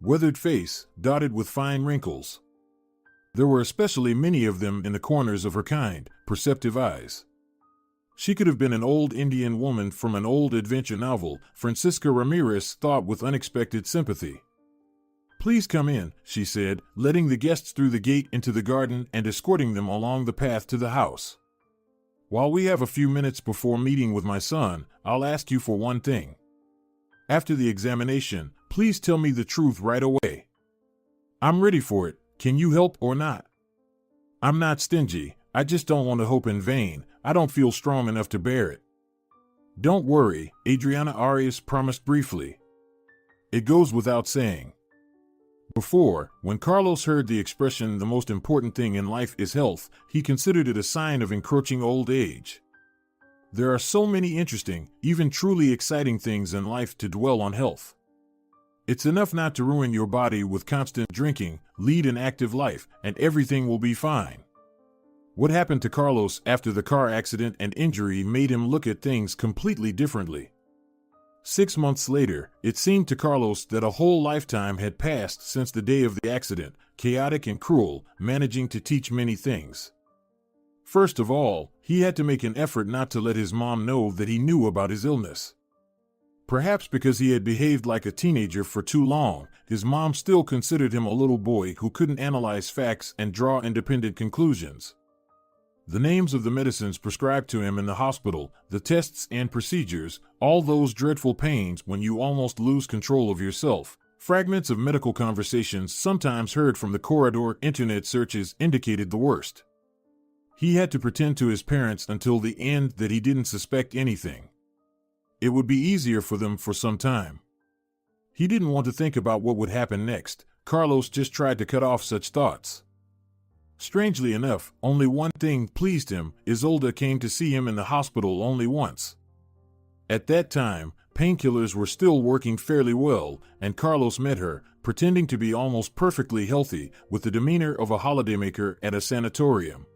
Weathered face, dotted with fine wrinkles. There were especially many of them in the corners of her kind, perceptive eyes. She could have been an old Indian woman from an old adventure novel, Francisca Ramirez thought with unexpected sympathy. "Please come in," she said, letting the guests through the gate into the garden and escorting them along the path to the house. "While we have a few minutes before meeting with my son, I'll ask you for one thing. After the examination, please tell me the truth right away. I'm ready for it. Can you help or not? I'm not stingy. I just don't want to hope in vain. I don't feel strong enough to bear it." "Don't worry," Adriana Arias promised briefly. "It goes without saying." Before, when Carlos heard the expression "the most important thing in life is health," he considered it a sign of encroaching old age. There are so many interesting, even truly exciting things in life to dwell on health. It's enough not to ruin your body with constant drinking, lead an active life, and everything will be fine. What happened to Carlos after the car accident and injury made him look at things completely differently. 6 months later, it seemed to Carlos that a whole lifetime had passed since the day of the accident, chaotic and cruel, managing to teach many things. First of all, he had to make an effort not to let his mom know that he knew about his illness. Perhaps because he had behaved like a teenager for too long, his mom still considered him a little boy who couldn't analyze facts and draw independent conclusions. The names of the medicines prescribed to him in the hospital, the tests and procedures, all those dreadful pains when you almost lose control of yourself. Fragments of medical conversations sometimes heard from the corridor internet searches indicated the worst. He had to pretend to his parents until the end that he didn't suspect anything. It would be easier for them for some time. He didn't want to think about what would happen next. Carlos just tried to cut off such thoughts. Strangely enough, only one thing pleased him. Isolda came to see him in the hospital only once. At that time, painkillers were still working fairly well, and Carlos met her, pretending to be almost perfectly healthy, with the demeanor of a holidaymaker at a sanatorium.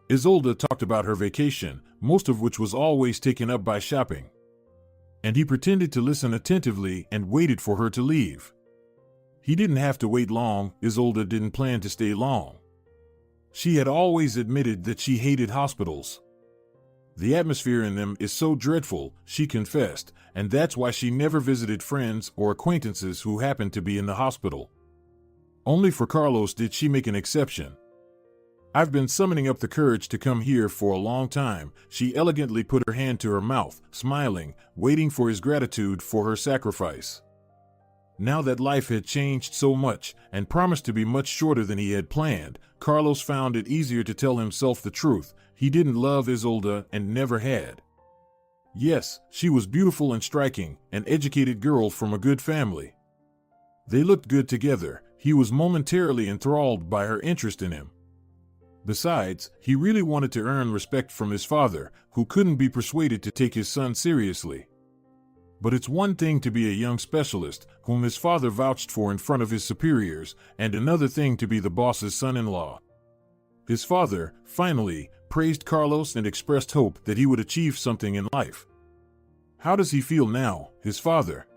Isolda talked about her vacation, most of which was always taken up by shopping. And he pretended to listen attentively and waited for her to leave. He didn't have to wait long. Isolda didn't plan to stay long. She had always admitted that she hated hospitals. The atmosphere in them is so dreadful, she confessed, and that's why she never visited friends or acquaintances who happened to be in the hospital. Only for Carlos did she make an exception. "I've been summoning up the courage to come here for a long time." She elegantly put her hand to her mouth, smiling, waiting for his gratitude for her sacrifice. Now that life had changed so much, and promised to be much shorter than he had planned, Carlos found it easier to tell himself the truth. He didn't love Isolda and never had. Yes, she was beautiful and striking, an educated girl from a good family. They looked good together. He was momentarily enthralled by her interest in him. Besides, he really wanted to earn respect from his father, who couldn't be persuaded to take his son seriously. But it's one thing to be a young specialist, whom his father vouched for in front of his superiors, and another thing to be the boss's son-in-law. His father, finally, praised Carlos and expressed hope that he would achieve something in life. How does he feel now, his father?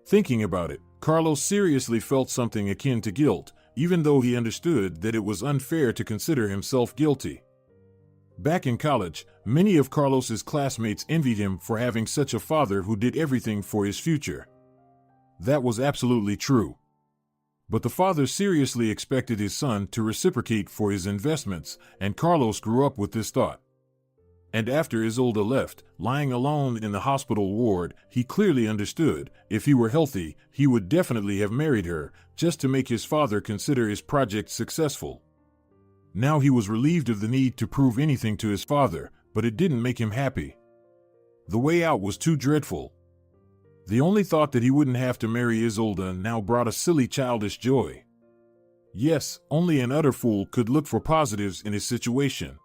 Thinking about it, Carlos seriously felt something akin to guilt, even though he understood that it was unfair to consider himself guilty. Back in college, many of Carlos's classmates envied him for having such a father who did everything for his future. That was absolutely true. But the father seriously expected his son to reciprocate for his investments, and Carlos grew up with this thought. And after Isolda left, lying alone in the hospital ward, he clearly understood, if he were healthy, he would definitely have married her, just to make his father consider his project successful. Now he was relieved of the need to prove anything to his father, but it didn't make him happy. The way out was too dreadful. The only thought that he wouldn't have to marry Isolda now brought a silly childish joy. Yes, only an utter fool could look for positives in his situation.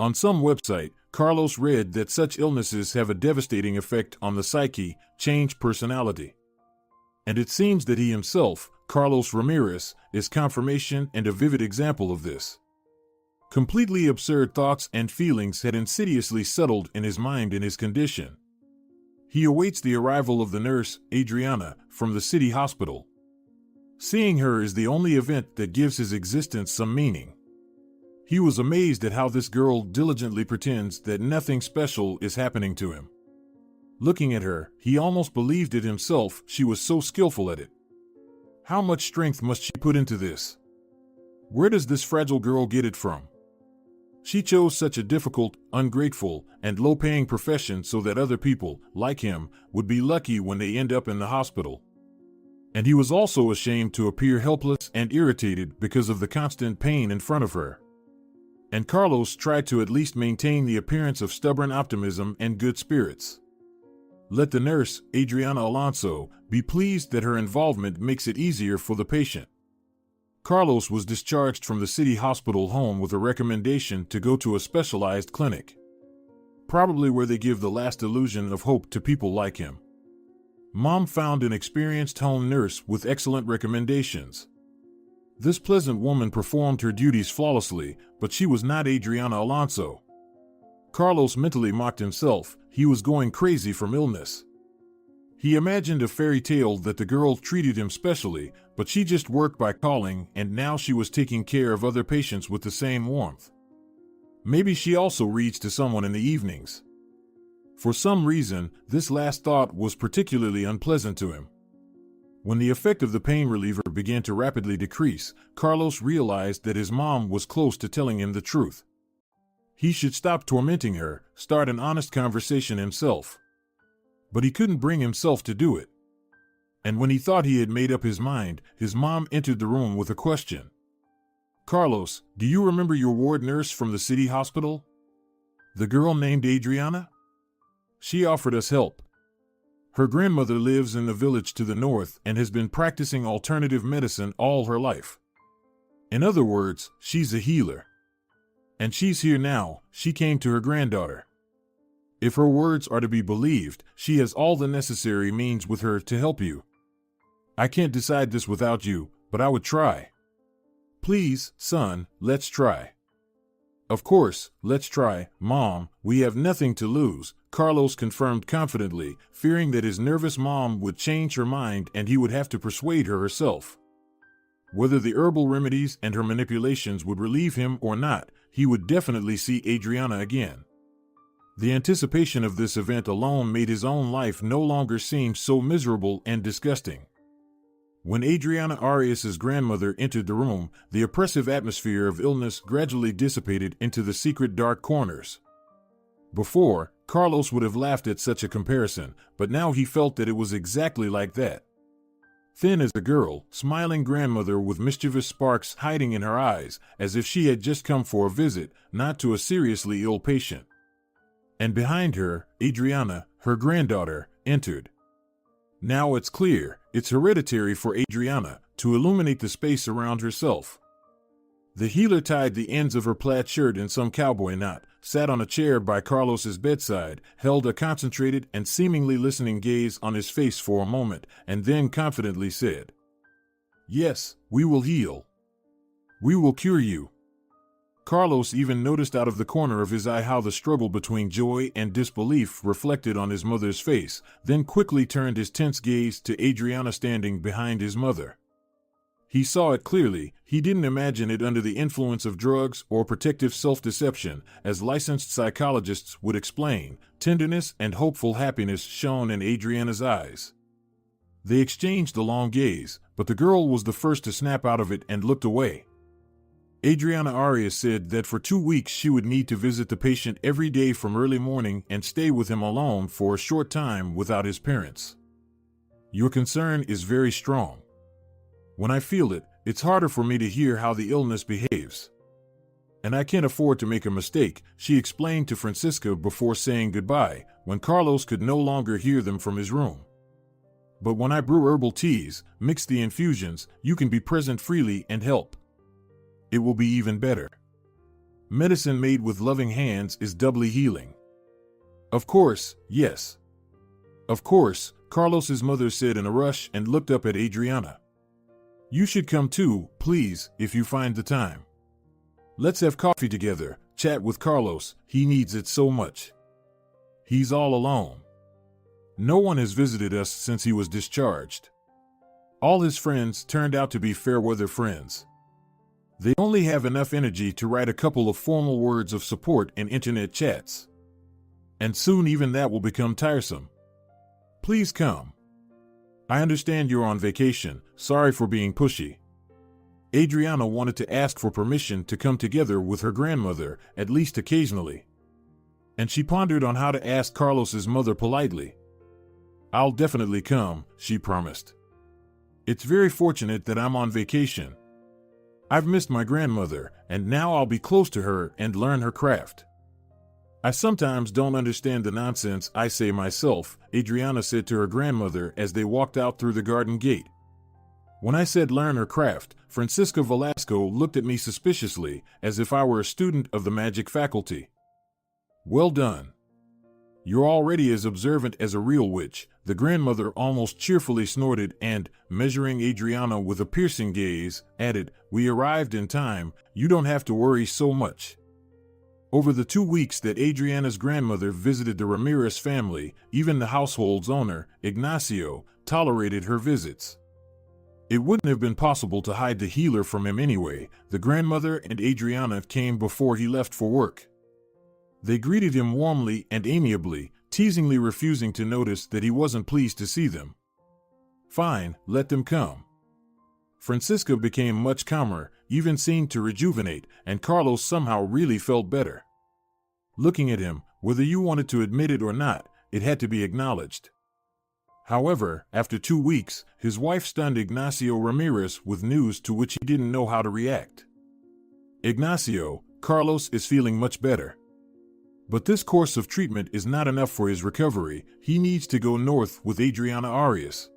On some website, Carlos read that such illnesses have a devastating effect on the psyche, change personality. And it seems that he himself, Carlos Ramirez, is confirmation and a vivid example of this. Completely absurd thoughts and feelings had insidiously settled in his mind in his condition. He awaits the arrival of the nurse, Adriana, from the city hospital. Seeing her is the only event that gives his existence some meaning. He was amazed at how this girl diligently pretends that nothing special is happening to him. Looking at her, he almost believed it himself. She was so skillful at it. How much strength must she put into this? Where does this fragile girl get it from? She chose such a difficult, ungrateful, and low-paying profession so that other people, like him, would be lucky when they end up in the hospital. And he was also ashamed to appear helpless and irritated because of the constant pain in front of her. And Carlos tried to at least maintain the appearance of stubborn optimism and good spirits. Let the nurse, Adriana Alonso, be pleased that her involvement makes it easier for the patient. Carlos was discharged from the city hospital home with a recommendation to go to a specialized clinic. Probably where they give the last illusion of hope to people like him. Mom found an experienced home nurse with excellent recommendations. This pleasant woman performed her duties flawlessly, but she was not Adriana Alonso. Carlos mentally mocked himself. He was going crazy from illness. He imagined a fairy tale that the girl treated him specially, but she just worked by calling, and now she was taking care of other patients with the same warmth. Maybe she also reads to someone in the evenings. For some reason, this last thought was particularly unpleasant to him. When the effect of the pain reliever began to rapidly decrease, Carlos realized that his mom was close to telling him the truth. He should stop tormenting her, start an honest conversation himself. But he couldn't bring himself to do it. And when he thought he had made up his mind, his mom entered the room with a question. Carlos, do you remember your ward nurse from the city hospital? The girl named Adriana? She offered us help. Her grandmother lives in the village to the north and has been practicing alternative medicine all her life. In other words, she's a healer. And she's here now. She came to her granddaughter. If her words are to be believed, she has all the necessary means with her to help you. I can't decide this without you, but I would try. Please, son, let's try. Of course, let's try, Mom. We have nothing to lose, Carlos confirmed confidently, fearing that his nervous mom would change her mind and he would have to persuade her herself. Whether the herbal remedies and her manipulations would relieve him or not, he would definitely see Adriana again. The anticipation of this event alone made his own life no longer seem so miserable and disgusting. When Adriana Arias's grandmother entered the room, the oppressive atmosphere of illness gradually dissipated into the secret dark corners. Before, Carlos would have laughed at such a comparison, but now he felt that it was exactly like that. Thin as a girl, smiling grandmother with mischievous sparks hiding in her eyes, as if she had just come for a visit, not to a seriously ill patient. And behind her, Adriana, her granddaughter, entered. Now it's clear, it's hereditary for Adriana to illuminate the space around herself. The healer tied the ends of her plaid shirt in some cowboy knot, sat on a chair by Carlos's bedside, held a concentrated and seemingly listening gaze on his face for a moment, and then confidently said, "Yes, we will heal. We will cure you." Carlos even noticed out of the corner of his eye how the struggle between joy and disbelief reflected on his mother's face, then quickly turned his tense gaze to Adriana standing behind his mother. He saw it clearly. He didn't imagine it under the influence of drugs or protective self-deception, as licensed psychologists would explain. Tenderness and hopeful happiness shone in Adriana's eyes. They exchanged a long gaze, but the girl was the first to snap out of it and looked away. Adriana Arias said that for 2 weeks she would need to visit the patient every day from early morning and stay with him alone for a short time without his parents. Your concern is very strong. When I feel it, it's harder for me to hear how the illness behaves. And I can't afford to make a mistake, she explained to Francisca before saying goodbye, when Carlos could no longer hear them from his room. But when I brew herbal teas, mix the infusions, you can be present freely and help. It will be even better. Medicine made with loving hands is doubly healing. Of course, yes. Of course, Carlos's mother said in a rush and looked up at Adriana. You should come too, please, if you find the time. Let's have coffee together, chat with Carlos, he needs it so much. He's all alone. No one has visited us since he was discharged. All his friends turned out to be fair-weather friends. They only have enough energy to write a couple of formal words of support in internet chats. And soon even that will become tiresome. Please come. I understand you're on vacation, sorry for being pushy. Adriana wanted to ask for permission to come together with her grandmother, at least occasionally. And she pondered on how to ask Carlos's mother politely. I'll definitely come, she promised. It's very fortunate that I'm on vacation. I've missed my grandmother, and now I'll be close to her and learn her craft. I sometimes don't understand the nonsense I say myself, Adriana said to her grandmother as they walked out through the garden gate. When I said learn her craft, Francisca Velasco looked at me suspiciously, as if I were a student of the magic faculty. Well done. You're already as observant as a real witch, the grandmother almost cheerfully snorted and, measuring Adriana with a piercing gaze, added, We arrived in time, you don't have to worry so much. Over the 2 weeks that Adriana's grandmother visited the Ramirez family, even the household's owner, Ignacio, tolerated her visits. It wouldn't have been possible to hide the healer from him anyway. The grandmother and Adriana came before he left for work. They greeted him warmly and amiably, teasingly refusing to notice that he wasn't pleased to see them. Fine, let them come. Francisca became much calmer, even seemed to rejuvenate, and Carlos somehow really felt better. Looking at him, whether you wanted to admit it or not, it had to be acknowledged. However, after 2 weeks, his wife stunned Ignacio Ramirez with news to which he didn't know how to react. Ignacio, Carlos is feeling much better. But this course of treatment is not enough for his recovery. He needs to go north with Adriana Arias.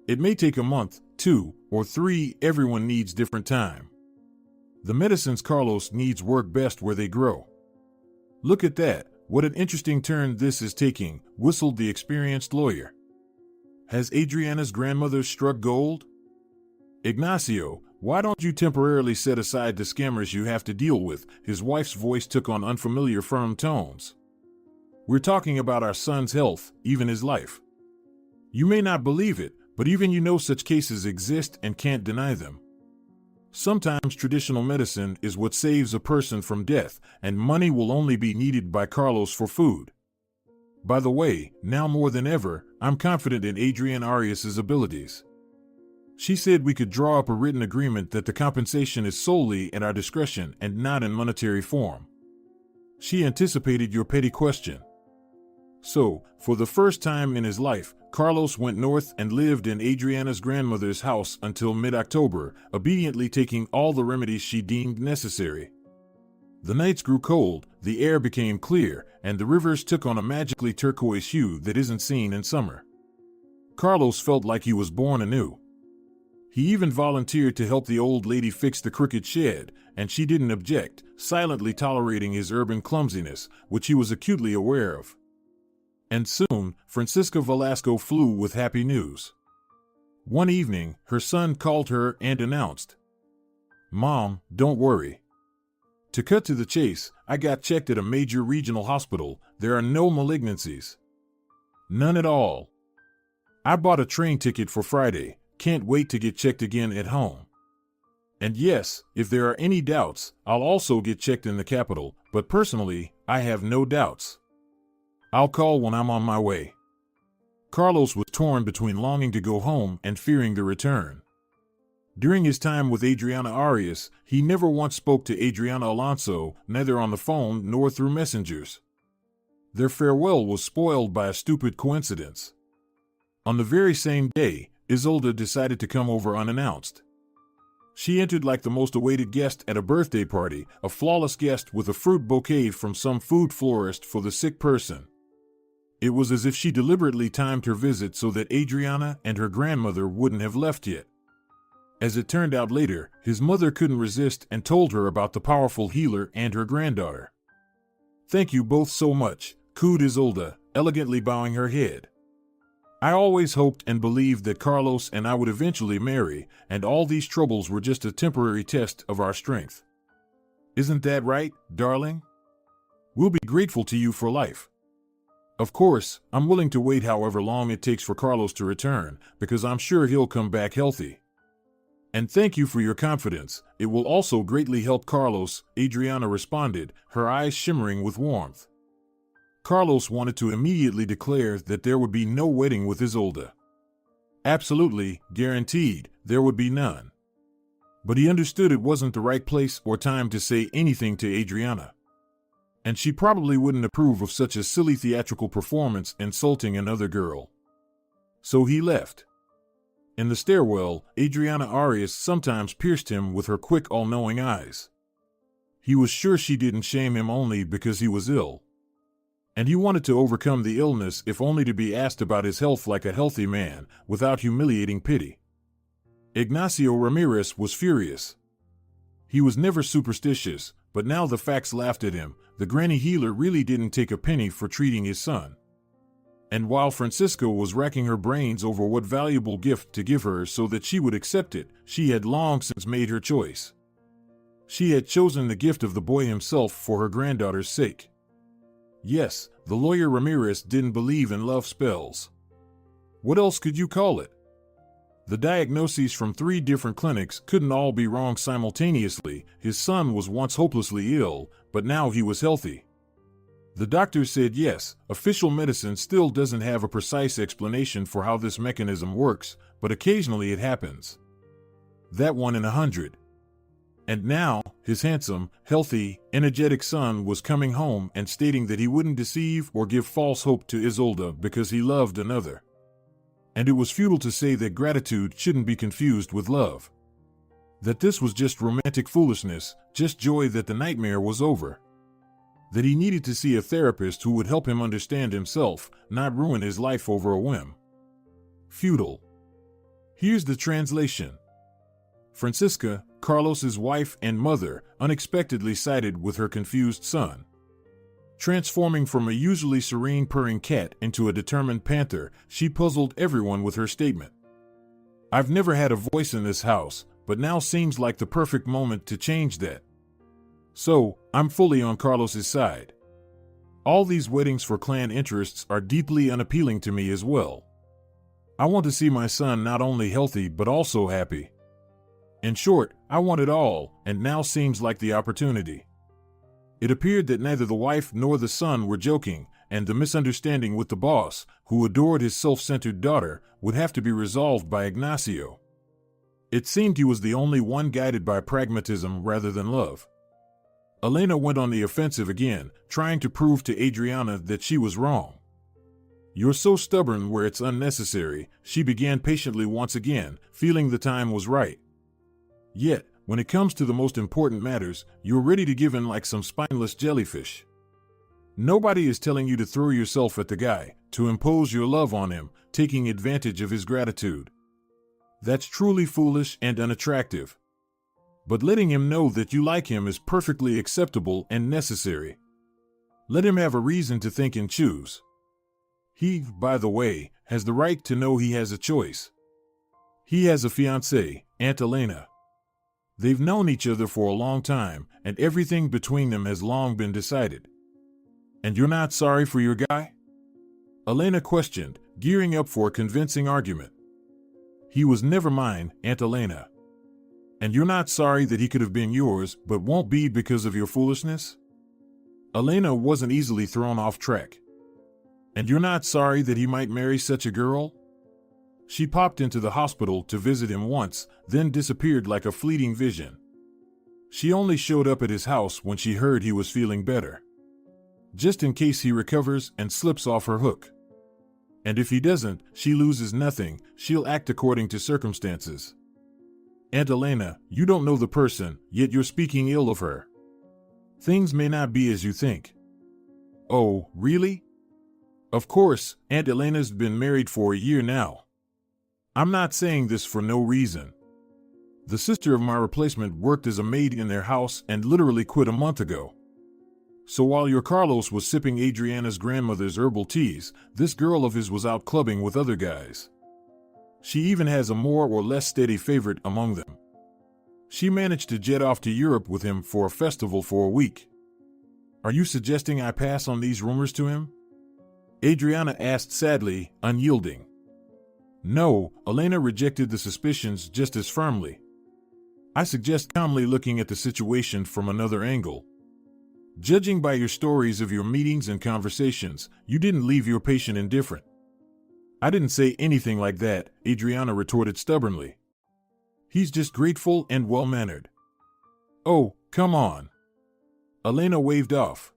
It may take a month, 2, or 3, everyone needs different time. The medicines Carlos needs work best where they grow. Look at that, what an interesting turn this is taking, whistled the experienced lawyer. Has Adriana's grandmother struck gold? Ignacio, why don't you temporarily set aside the scammers you have to deal with? His wife's voice took on unfamiliar firm tones. We're talking about our son's health, even his life. You may not believe it, but even you know such cases exist and can't deny them. Sometimes traditional medicine is what saves a person from death, and money will only be needed by Carlos for food. By the way, now more than ever, I'm confident in Adriana Arias' abilities. She said we could draw up a written agreement that the compensation is solely at our discretion and not in monetary form. She anticipated your petty question. So, for the first time in his life, Carlos went north and lived in Adriana's grandmother's house until mid-October, obediently taking all the remedies she deemed necessary. The nights grew cold, the air became clear, and the rivers took on a magically turquoise hue that isn't seen in summer. Carlos felt like he was born anew. He even volunteered to help the old lady fix the crooked shed, and she didn't object, silently tolerating his urban clumsiness, which he was acutely aware of. And soon, Francisca Velasco flew with happy news. One evening, her son called her and announced, "Mom, don't worry. To cut to the chase, I got checked at a major regional hospital. There are no malignancies. None at all. I bought a train ticket for Friday. Can't wait to get checked again at home. And yes, if there are any doubts, I'll also get checked in the capital, but personally, I have no doubts. I'll call when I'm on my way." Carlos was torn between longing to go home and fearing the return. During his time with Adriana Arias, he never once spoke to Adriana Alonso, neither on the phone nor through messengers. Their farewell was spoiled by a stupid coincidence. On the very same day, Isolda decided to come over unannounced. She entered like the most awaited guest at a birthday party, a flawless guest with a fruit bouquet from some food florist for the sick person. It was as if she deliberately timed her visit so that Adriana and her grandmother wouldn't have left yet. As it turned out later, his mother couldn't resist and told her about the powerful healer and her granddaughter. "Thank you both so much," cooed Isolda, elegantly bowing her head. "I always hoped and believed that Carlos and I would eventually marry, and all these troubles were just a temporary test of our strength. Isn't that right, darling? We'll be grateful to you for life. Of course, I'm willing to wait however long it takes for Carlos to return, because I'm sure he'll come back healthy. And thank you for your confidence. It will also greatly help Carlos," Adriana responded, her eyes shimmering with warmth. Carlos wanted to immediately declare that there would be no wedding with Isolda. Absolutely, guaranteed, there would be none. But he understood it wasn't the right place or time to say anything to Adriana. And she probably wouldn't approve of such a silly theatrical performance insulting another girl. So he left. In the stairwell, Adriana Arias sometimes pierced him with her quick, all-knowing eyes. He was sure she didn't shame him only because he was ill. And he wanted to overcome the illness if only to be asked about his health like a healthy man, without humiliating pity. Ignacio Ramirez was furious. He was never superstitious, but now the facts laughed at him. The granny healer really didn't take a penny for treating his son. And while Francisca was racking her brains over what valuable gift to give her so that she would accept it, she had long since made her choice. She had chosen the gift of the boy himself for her granddaughter's sake. Yes, the lawyer Ramirez didn't believe in love spells. What else could you call it? The diagnoses from 3 different clinics couldn't all be wrong simultaneously. His son was once hopelessly ill, but now he was healthy. The doctor said yes, official medicine still doesn't have a precise explanation for how this mechanism works, but occasionally it happens. That 1 in 100. And now, his handsome, healthy, energetic son was coming home and stating that he wouldn't deceive or give false hope to Isolda because he loved another. And it was futile to say that gratitude shouldn't be confused with love. That this was just romantic foolishness, just joy that the nightmare was over. That he needed to see a therapist who would help him understand himself, not ruin his life over a whim. Futile. Here's the translation. Francisca, Carlos's wife and mother, unexpectedly sided with her confused son. Transforming from a usually serene purring cat into a determined panther, she puzzled everyone with her statement. I've never had a voice in this house, but now seems like the perfect moment to change that. So, I'm fully on Carlos's side. All these weddings for clan interests are deeply unappealing to me as well. I want to see my son not only healthy but also happy. In short, I want it all, and now seems like the opportunity. It appeared that neither the wife nor the son were joking, and the misunderstanding with the boss, who adored his self-centered daughter, would have to be resolved by Ignacio. It seemed he was the only one guided by pragmatism rather than love. Elena went on the offensive again, trying to prove to Adriana that she was wrong. You're so stubborn where it's unnecessary, she began patiently once again, feeling the time was right. Yet, when it comes to the most important matters, you're ready to give in like some spineless jellyfish. Nobody is telling you to throw yourself at the guy, to impose your love on him, taking advantage of his gratitude. That's truly foolish and unattractive. But letting him know that you like him is perfectly acceptable and necessary. Let him have a reason to think and choose. He, by the way, has the right to know he has a choice. He has a fiancée, Aunt Elena. They've known each other for a long time, and everything between them has long been decided. And you're not sorry for your guy? Elena questioned, gearing up for a convincing argument. He was never mine, Aunt Elena. And you're not sorry that he could have been yours, but won't be because of your foolishness? Elena wasn't easily thrown off track. And you're not sorry that he might marry such a girl? She popped into the hospital to visit him once, then disappeared like a fleeting vision. She only showed up at his house when she heard he was feeling better. Just in case he recovers and slips off her hook. And if he doesn't, she loses nothing, she'll act according to circumstances. Aunt Elena, you don't know the person, yet you're speaking ill of her. Things may not be as you think. Oh, really? Of course, Aunt Elena's been married for a year now. I'm not saying this for no reason. The sister of my replacement worked as a maid in their house and literally quit a month ago. So while your Carlos was sipping Adriana's grandmother's herbal teas, this girl of his was out clubbing with other guys. She even has a more or less steady favorite among them. She managed to jet off to Europe with him for a festival for a week. Are you suggesting I pass on these rumors to him? Adriana asked sadly, unyielding. No, Elena rejected the suspicions just as firmly. I suggest calmly looking at the situation from another angle. Judging by your stories of your meetings and conversations, you didn't leave your patient indifferent. I didn't say anything like that, Adriana retorted stubbornly. He's just grateful and well-mannered. Oh, come on. Elena waved off.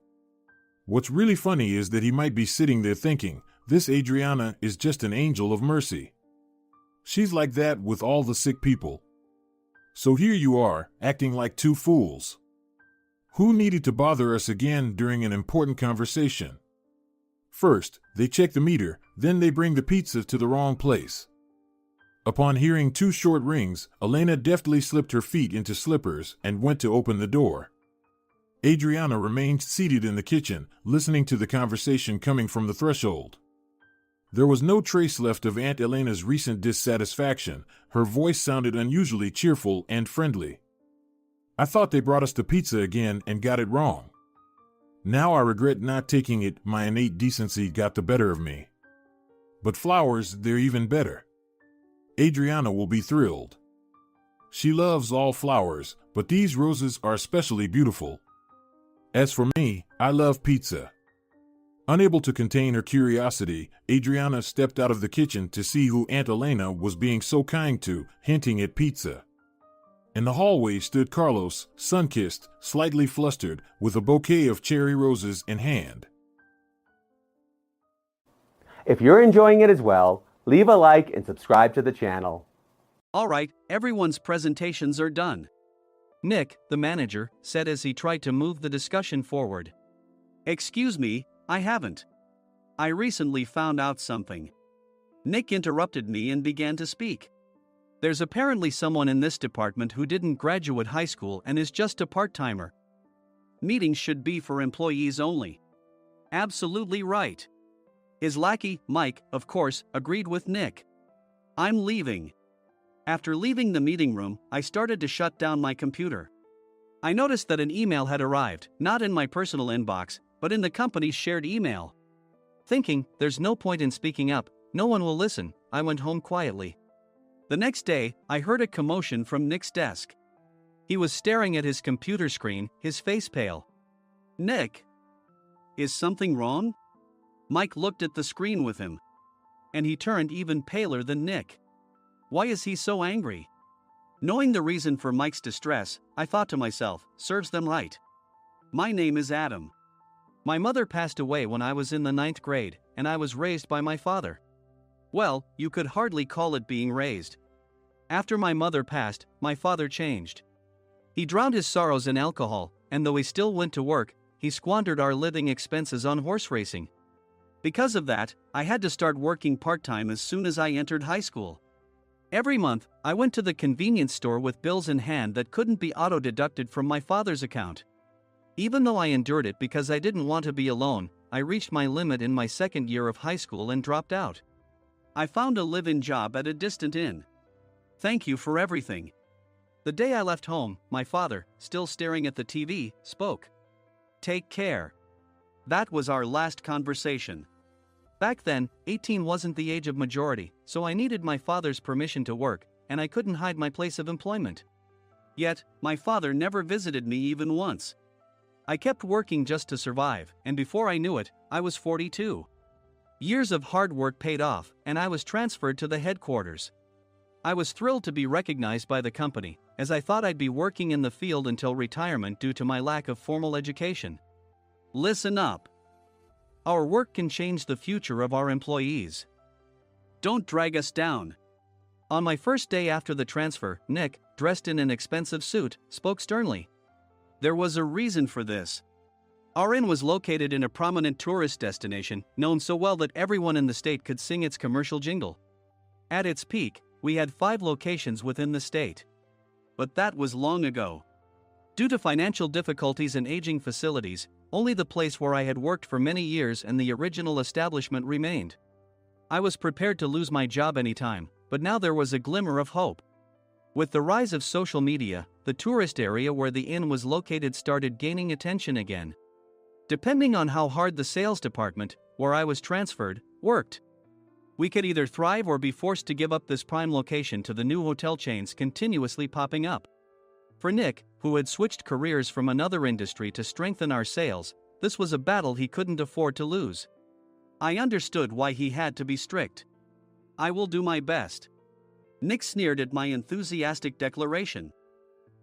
What's really funny is that he might be sitting there thinking, this Adriana is just an angel of mercy. She's like that with all the sick people. So here you are, acting like two fools. Who needed to bother us again during an important conversation? First, they check the meter, then they bring the pizza to the wrong place. Upon hearing two short rings, Elena deftly slipped her feet into slippers and went to open the door. Adriana remained seated in the kitchen, listening to the conversation coming from the threshold. There was no trace left of Aunt Elena's recent dissatisfaction. Her voice sounded unusually cheerful and friendly. I thought they brought us the pizza again and got it wrong. Now I regret not taking it, my innate decency got the better of me. But flowers, they're even better. Adriana will be thrilled. She loves all flowers, but these roses are especially beautiful. As for me, I love pizza. Unable to contain her curiosity, Adriana stepped out of the kitchen to see who Aunt Elena was being so kind to, hinting at pizza. In the hallway stood Carlos, sun-kissed, slightly flustered, with a bouquet of cherry roses in hand. If you're enjoying it as well, leave a like and subscribe to the channel. All right, everyone's presentations are done. Nick, the manager, said as he tried to move the discussion forward. Excuse me, I haven't. I recently found out something. Nick interrupted me and began to speak. There's apparently someone in this department who didn't graduate high school and is just a part-timer. Meetings should be for employees only. Absolutely right. His lackey, Mike, of course, agreed with Nick. I'm leaving. After leaving the meeting room, I started to shut down my computer. I noticed that an email had arrived, not in my personal inbox, but in the company's shared email. Thinking, there's no point in speaking up, no one will listen, I went home quietly. The next day, I heard a commotion from Nick's desk. He was staring at his computer screen, his face pale. Nick! Is something wrong? Mike looked at the screen with him. And he turned even paler than Nick. Why is he so angry? Knowing the reason for Mike's distress, I thought to myself, serves them right. My name is Adam. My mother passed away when I was in the 9th grade, and I was raised by my father. Well, you could hardly call it being raised. After my mother passed, my father changed. He drowned his sorrows in alcohol, and though he still went to work, he squandered our living expenses on horse racing. Because of that, I had to start working part-time as soon as I entered high school. Every month, I went to the convenience store with bills in hand that couldn't be auto-deducted from my father's account. Even though I endured it because I didn't want to be alone, I reached my limit in my second year of high school and dropped out. I found a live-in job at a distant inn. Thank you for everything. The day I left home, my father, still staring at the TV, spoke. Take care. That was our last conversation. Back then, 18 wasn't the age of majority, so I needed my father's permission to work, and I couldn't hide my place of employment. Yet, my father never visited me even once. I kept working just to survive, and before I knew it, I was 42. Years of hard work paid off, and I was transferred to the headquarters. I was thrilled to be recognized by the company, as I thought I'd be working in the field until retirement due to my lack of formal education. Listen up. Our work can change the future of our employees. Don't drag us down. On my first day after the transfer, Nick, dressed in an expensive suit, spoke sternly. There was a reason for this. Our inn was located in a prominent tourist destination, known so well that everyone in the state could sing its commercial jingle. At its peak, we had 5 locations within the state. But that was long ago. Due to financial difficulties and aging facilities, only the place where I had worked for many years and the original establishment remained. I was prepared to lose my job anytime, but now there was a glimmer of hope. With the rise of social media, the tourist area where the inn was located started gaining attention again. Depending on how hard the sales department, where I was transferred, worked, we could either thrive or be forced to give up this prime location to the new hotel chains continuously popping up. For Nick, who had switched careers from another industry to strengthen our sales, this was a battle he couldn't afford to lose. I understood why he had to be strict. I will do my best. Nick sneered at my enthusiastic declaration.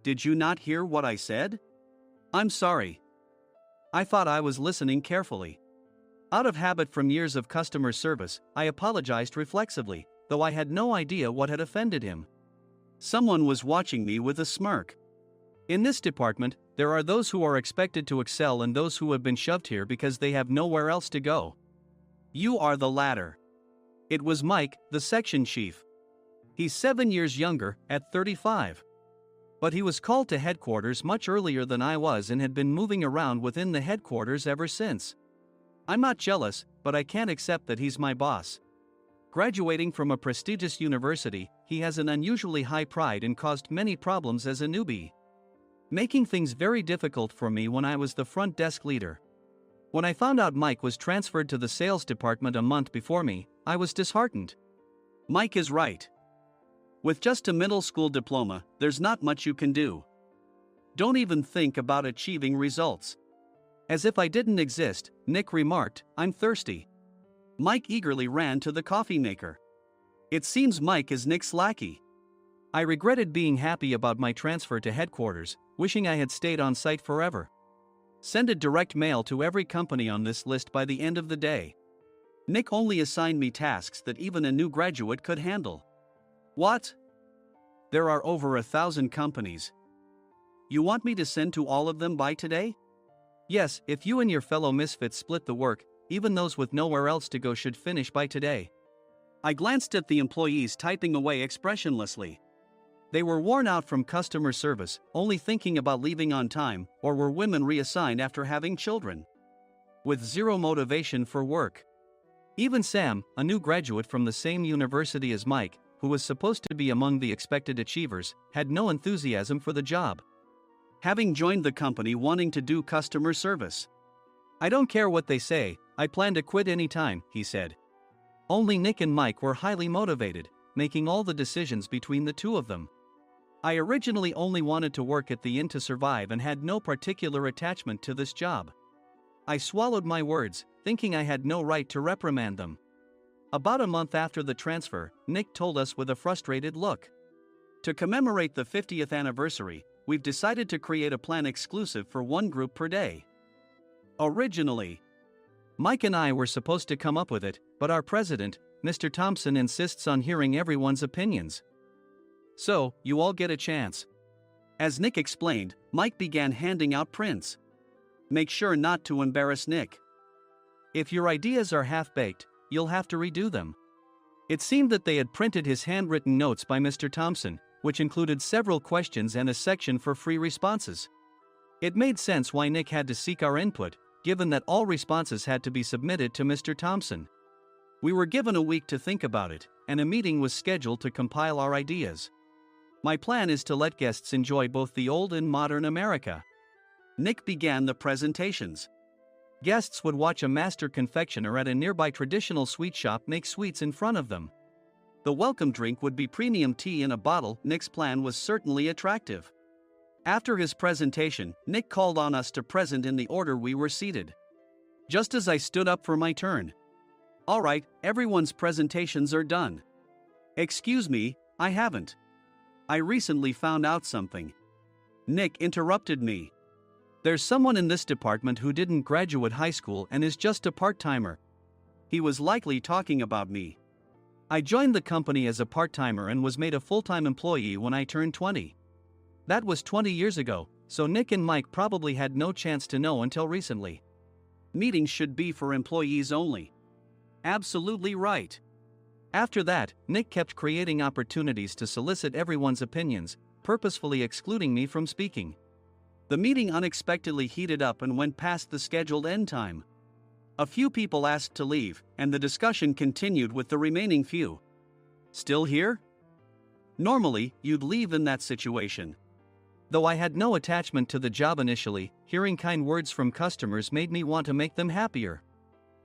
Did you not hear what I said? I'm sorry. I thought I was listening carefully. Out of habit from years of customer service, I apologized reflexively, though I had no idea what had offended him. Someone was watching me with a smirk. In this department, there are those who are expected to excel and those who have been shoved here because they have nowhere else to go. You are the latter. It was Mike, the section chief. He's 7 years younger, at 35. But he was called to headquarters much earlier than I was and had been moving around within the headquarters ever since. I'm not jealous, but I can't accept that he's my boss. Graduating from a prestigious university, he has an unusually high pride and caused many problems as a newbie, making things very difficult for me when I was the front desk leader. When I found out Mike was transferred to the sales department a month before me, I was disheartened. Mike is right. With just a middle school diploma, there's not much you can do. Don't even think about achieving results. As if I didn't exist, Nick remarked, I'm thirsty. Mike eagerly ran to the coffee maker. It seems Mike is Nick's lackey. I regretted being happy about my transfer to headquarters, wishing I had stayed on site forever. Send a direct mail to every company on this list by the end of the day. Nick only assigned me tasks that even a new graduate could handle. What? There are over 1,000 companies. You want me to send to all of them by today? Yes, if you and your fellow misfits split the work, even those with nowhere else to go should finish by today. I glanced at the employees typing away expressionlessly. They were worn out from customer service, only thinking about leaving on time, or were women reassigned after having children. With zero motivation for work. Even Sam, a new graduate from the same university as Mike, who was supposed to be among the expected achievers, had no enthusiasm for the job. Having joined the company wanting to do customer service. I don't care what they say, I plan to quit anytime, he said. Only Nick and Mike were highly motivated, making all the decisions between the two of them. I originally only wanted to work at the inn to survive and had no particular attachment to this job. I swallowed my words, thinking I had no right to reprimand them. About a month after the transfer, Nick told us with a frustrated look. To commemorate the 50th anniversary, we've decided to create a plan exclusive for one group per day. Originally, Mike and I were supposed to come up with it, but our president, Mr. Thompson, insists on hearing everyone's opinions. So, you all get a chance. As Nick explained, Mike began handing out prints. Make sure not to embarrass Nick. If your ideas are half-baked, you'll have to redo them. It seemed that they had printed his handwritten notes by Mr. Thompson, which included several questions and a section for free responses. It made sense why Nick had to seek our input, given that all responses had to be submitted to Mr. Thompson. We were given a week to think about it, and a meeting was scheduled to compile our ideas. My plan is to let guests enjoy both the old and modern America. Nick began the presentations. Guests would watch a master confectioner at a nearby traditional sweet shop make sweets in front of them. The welcome drink would be premium tea in a bottle. Nick's plan was certainly attractive. After his presentation, Nick called on us to present in the order we were seated. Just as I stood up for my turn. All right, everyone's presentations are done. Excuse me, I haven't. I recently found out something. Nick interrupted me. There's someone in this department who didn't graduate high school and is just a part-timer. He was likely talking about me. I joined the company as a part-timer and was made a full-time employee when I turned 20. That was 20 years ago, so Nick and Mike probably had no chance to know until recently. Meetings should be for employees only. Absolutely right. After that, Nick kept creating opportunities to solicit everyone's opinions, purposefully excluding me from speaking. The meeting unexpectedly heated up and went past the scheduled end time. A few people asked to leave, and the discussion continued with the remaining few. Still here? Normally, you'd leave in that situation. Though I had no attachment to the job initially, hearing kind words from customers made me want to make them happier.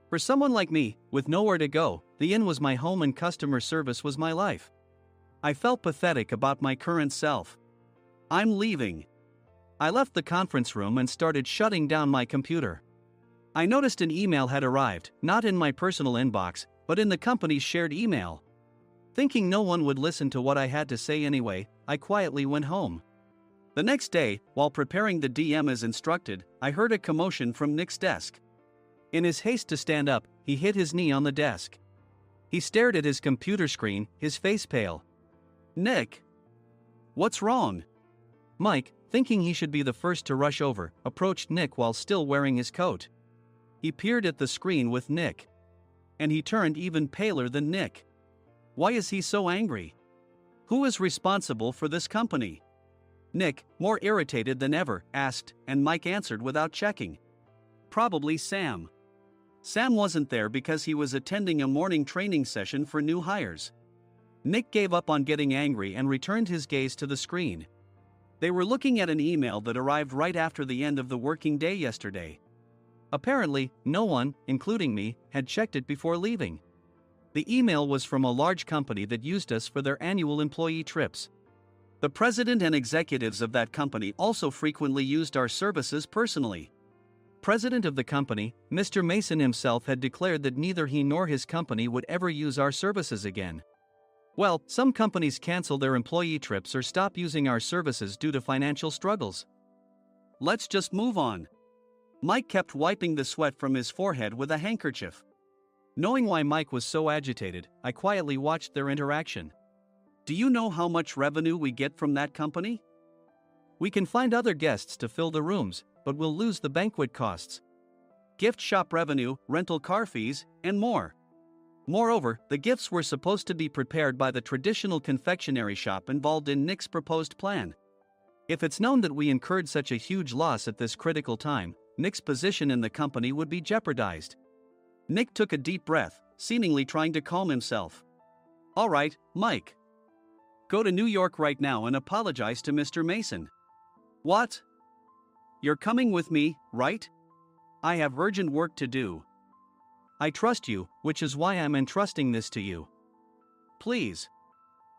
For someone like me, with nowhere to go, the inn was my home and customer service was my life. I felt pathetic about my current self. I'm leaving. I left the conference room and started shutting down my computer. I noticed an email had arrived, not in my personal inbox, but in the company's shared email. Thinking no one would listen to what I had to say anyway, I quietly went home. The next day, while preparing the DM as instructed, I heard a commotion from Nick's desk. In his haste to stand up, he hit his knee on the desk. He stared at his computer screen, his face pale. Nick! What's wrong? Mike, thinking he should be the first to rush over, approached Nick while still wearing his coat. He peered at the screen with Nick. And he turned even paler than Nick. Why is he so angry? Who is responsible for this company? Nick, more irritated than ever, asked, and Mike answered without checking. Probably Sam. Sam wasn't there because he was attending a morning training session for new hires. Nick gave up on getting angry and returned his gaze to the screen. They were looking at an email that arrived right after the end of the working day yesterday. Apparently, no one, including me, had checked it before leaving. The email was from a large company that used us for their annual employee trips. The president and executives of that company also frequently used our services personally. President of the company, Mr. Mason himself, had declared that neither he nor his company would ever use our services again. Well, some companies cancel their employee trips or stop using our services due to financial struggles. Let's just move on. Mike kept wiping the sweat from his forehead with a handkerchief. Knowing why Mike was so agitated, I quietly watched their interaction. Do you know how much revenue we get from that company? We can find other guests to fill the rooms, but we'll lose the banquet costs, gift shop revenue, rental car fees, and more. Moreover, the gifts were supposed to be prepared by the traditional confectionery shop involved in Nick's proposed plan. If it's known that we incurred such a huge loss at this critical time, Nick's position in the company would be jeopardized. Nick took a deep breath, seemingly trying to calm himself. All right, Mike. Go to New York right now and apologize to Mr. Mason. What? You're coming with me, right? I have urgent work to do. I trust you, which is why I'm entrusting this to you. Please.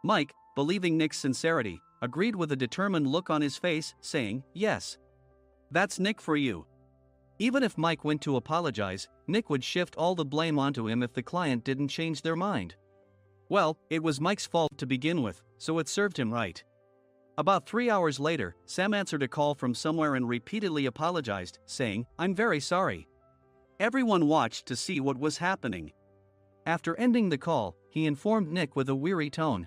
Mike, believing Nick's sincerity, agreed with a determined look on his face, saying, yes. That's Nick for you. Even if Mike went to apologize, Nick would shift all the blame onto him if the client didn't change their mind. Well, it was Mike's fault to begin with, so it served him right. About 3 hours later, Sam answered a call from somewhere and repeatedly apologized, saying, I'm very sorry. Everyone watched to see what was happening. After ending the call, he informed Nick with a weary tone.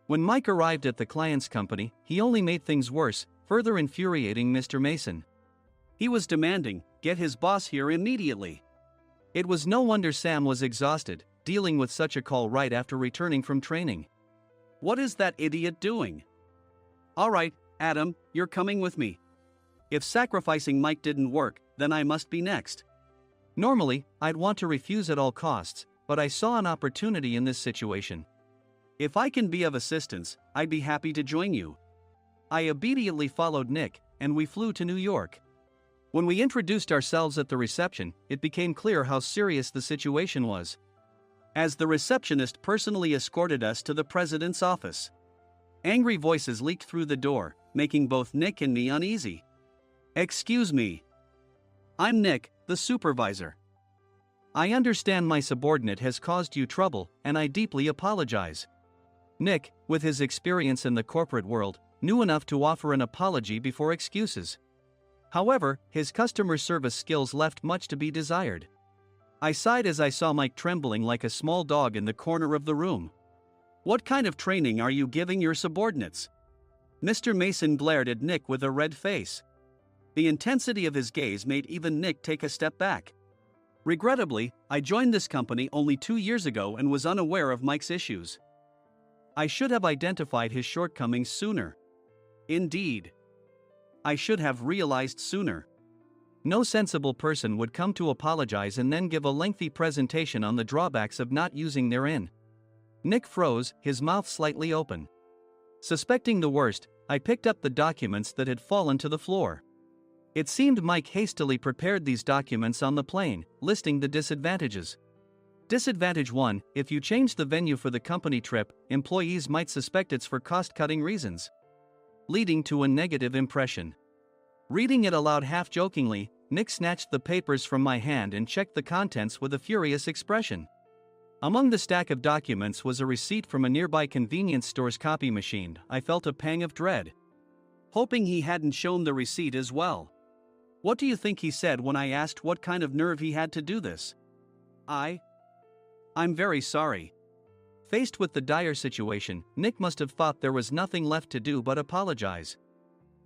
When Mike arrived at the client's company, he only made things worse, further infuriating Mr. Mason. He was demanding, get his boss here immediately. It was no wonder Sam was exhausted, dealing with such a call right after returning from training. What is that idiot doing? All right, Adam, you're coming with me. If sacrificing Mike didn't work, then I must be next. Normally, I'd want to refuse at all costs, but I saw an opportunity in this situation. If I can be of assistance, I'd be happy to join you. I immediately followed Nick, and we flew to New York. When we introduced ourselves at the reception, it became clear how serious the situation was, as the receptionist personally escorted us to the president's office. Angry voices leaked through the door, making both Nick and me uneasy. Excuse me. I'm Nick, the supervisor. I understand my subordinate has caused you trouble, and I deeply apologize. Nick, with his experience in the corporate world, knew enough to offer an apology before excuses. However, his customer service skills left much to be desired. I sighed as I saw Mike trembling like a small dog in the corner of the room. What kind of training are you giving your subordinates? Mr. Mason glared at Nick with a red face. The intensity of his gaze made even Nick take a step back. Regrettably, I joined this company only 2 years ago and was unaware of Mike's issues. I should have identified his shortcomings sooner. Indeed. I should have realized sooner. No sensible person would come to apologize and then give a lengthy presentation on the drawbacks of not using their inn. Nick froze, his mouth slightly open. Suspecting the worst, I picked up the documents that had fallen to the floor. It seemed Mike hastily prepared these documents on the plane, listing the disadvantages. Disadvantage 1: if you change the venue for the company trip, employees might suspect it's for cost-cutting reasons, leading to a negative impression. Reading it aloud half-jokingly, Nick snatched the papers from my hand and checked the contents with a furious expression. Among the stack of documents was a receipt from a nearby convenience store's copy machine. I felt a pang of dread, hoping he hadn't shown the receipt as well. What do you think he said when I asked what kind of nerve he had to do this? I'm very sorry. Faced with the dire situation, Nick must have thought there was nothing left to do but apologize.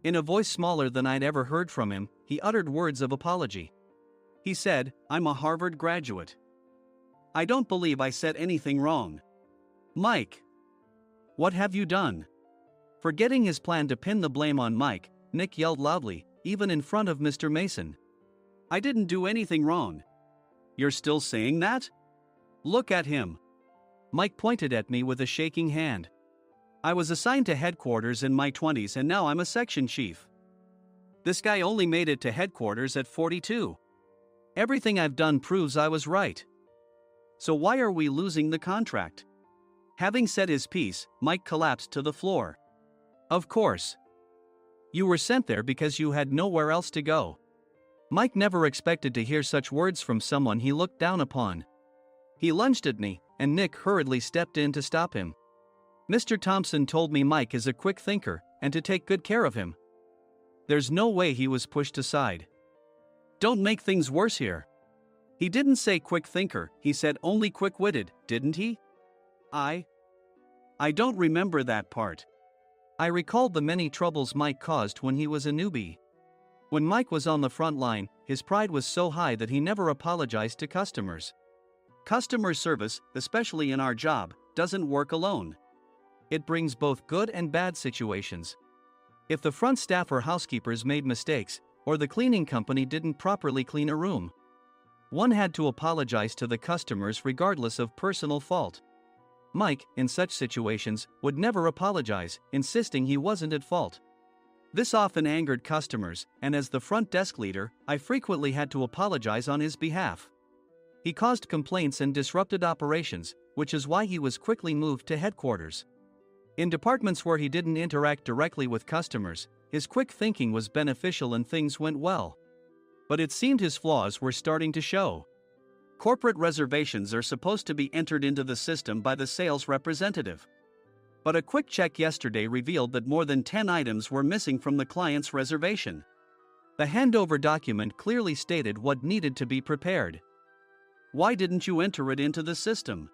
In a voice smaller than I'd ever heard from him, he uttered words of apology. He said, I'm a Harvard graduate. I don't believe I said anything wrong. Mike, what have you done? Forgetting his plan to pin the blame on Mike, Nick yelled loudly, even in front of Mr. Mason. I didn't do anything wrong. You're still saying that? Look at him. Mike pointed at me with a shaking hand. I was assigned to headquarters in my 20s and now I'm a section chief. This guy only made it to headquarters at 42. Everything I've done proves I was right. So why are we losing the contract? Having said his piece, Mike collapsed to the floor. Of course. You were sent there because you had nowhere else to go. Mike never expected to hear such words from someone he looked down upon. He lunged at me, and Nick hurriedly stepped in to stop him. Mr. Thompson told me Mike is a quick thinker, and to take good care of him. There's no way he was pushed aside. Don't make things worse here. He didn't say quick thinker, he said only quick-witted, didn't he? I don't remember that part. I recalled the many troubles Mike caused when he was a newbie. When Mike was on the front line, his pride was so high that he never apologized to customers. Customer service, especially in our job, doesn't work alone. It brings both good and bad situations. If the front staff or housekeepers made mistakes, or the cleaning company didn't properly clean a room, one had to apologize to the customers regardless of personal fault. Mike, in such situations, would never apologize, insisting he wasn't at fault. This often angered customers, and as the front desk leader, I frequently had to apologize on his behalf. He caused complaints and disrupted operations, which is why he was quickly moved to headquarters. In departments where he didn't interact directly with customers, his quick thinking was beneficial and things went well. But it seemed his flaws were starting to show. Corporate reservations are supposed to be entered into the system by the sales representative. But a quick check yesterday revealed that more than 10 items were missing from the client's reservation. The handover document clearly stated what needed to be prepared. Why didn't you enter it into the system?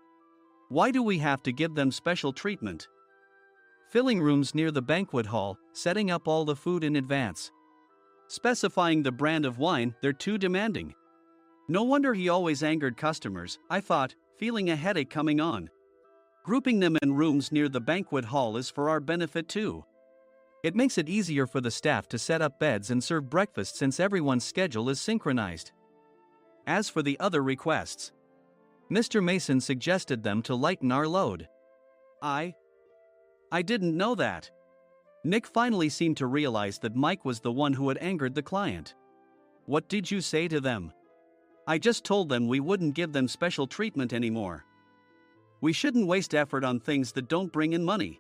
Why do we have to give them special treatment? Filling rooms near the banquet hall, setting up all the food in advance. Specifying the brand of wine, they're too demanding. No wonder he always angered customers, I thought, feeling a headache coming on. Grouping them in rooms near the banquet hall is for our benefit too. It makes it easier for the staff to set up beds and serve breakfast since everyone's schedule is synchronized. As for the other requests, Mr. Mason suggested them to lighten our load. I didn't know that. Nick finally seemed to realize that Mike was the one who had angered the client. What did you say to them? I just told them we wouldn't give them special treatment anymore. We shouldn't waste effort on things that don't bring in money.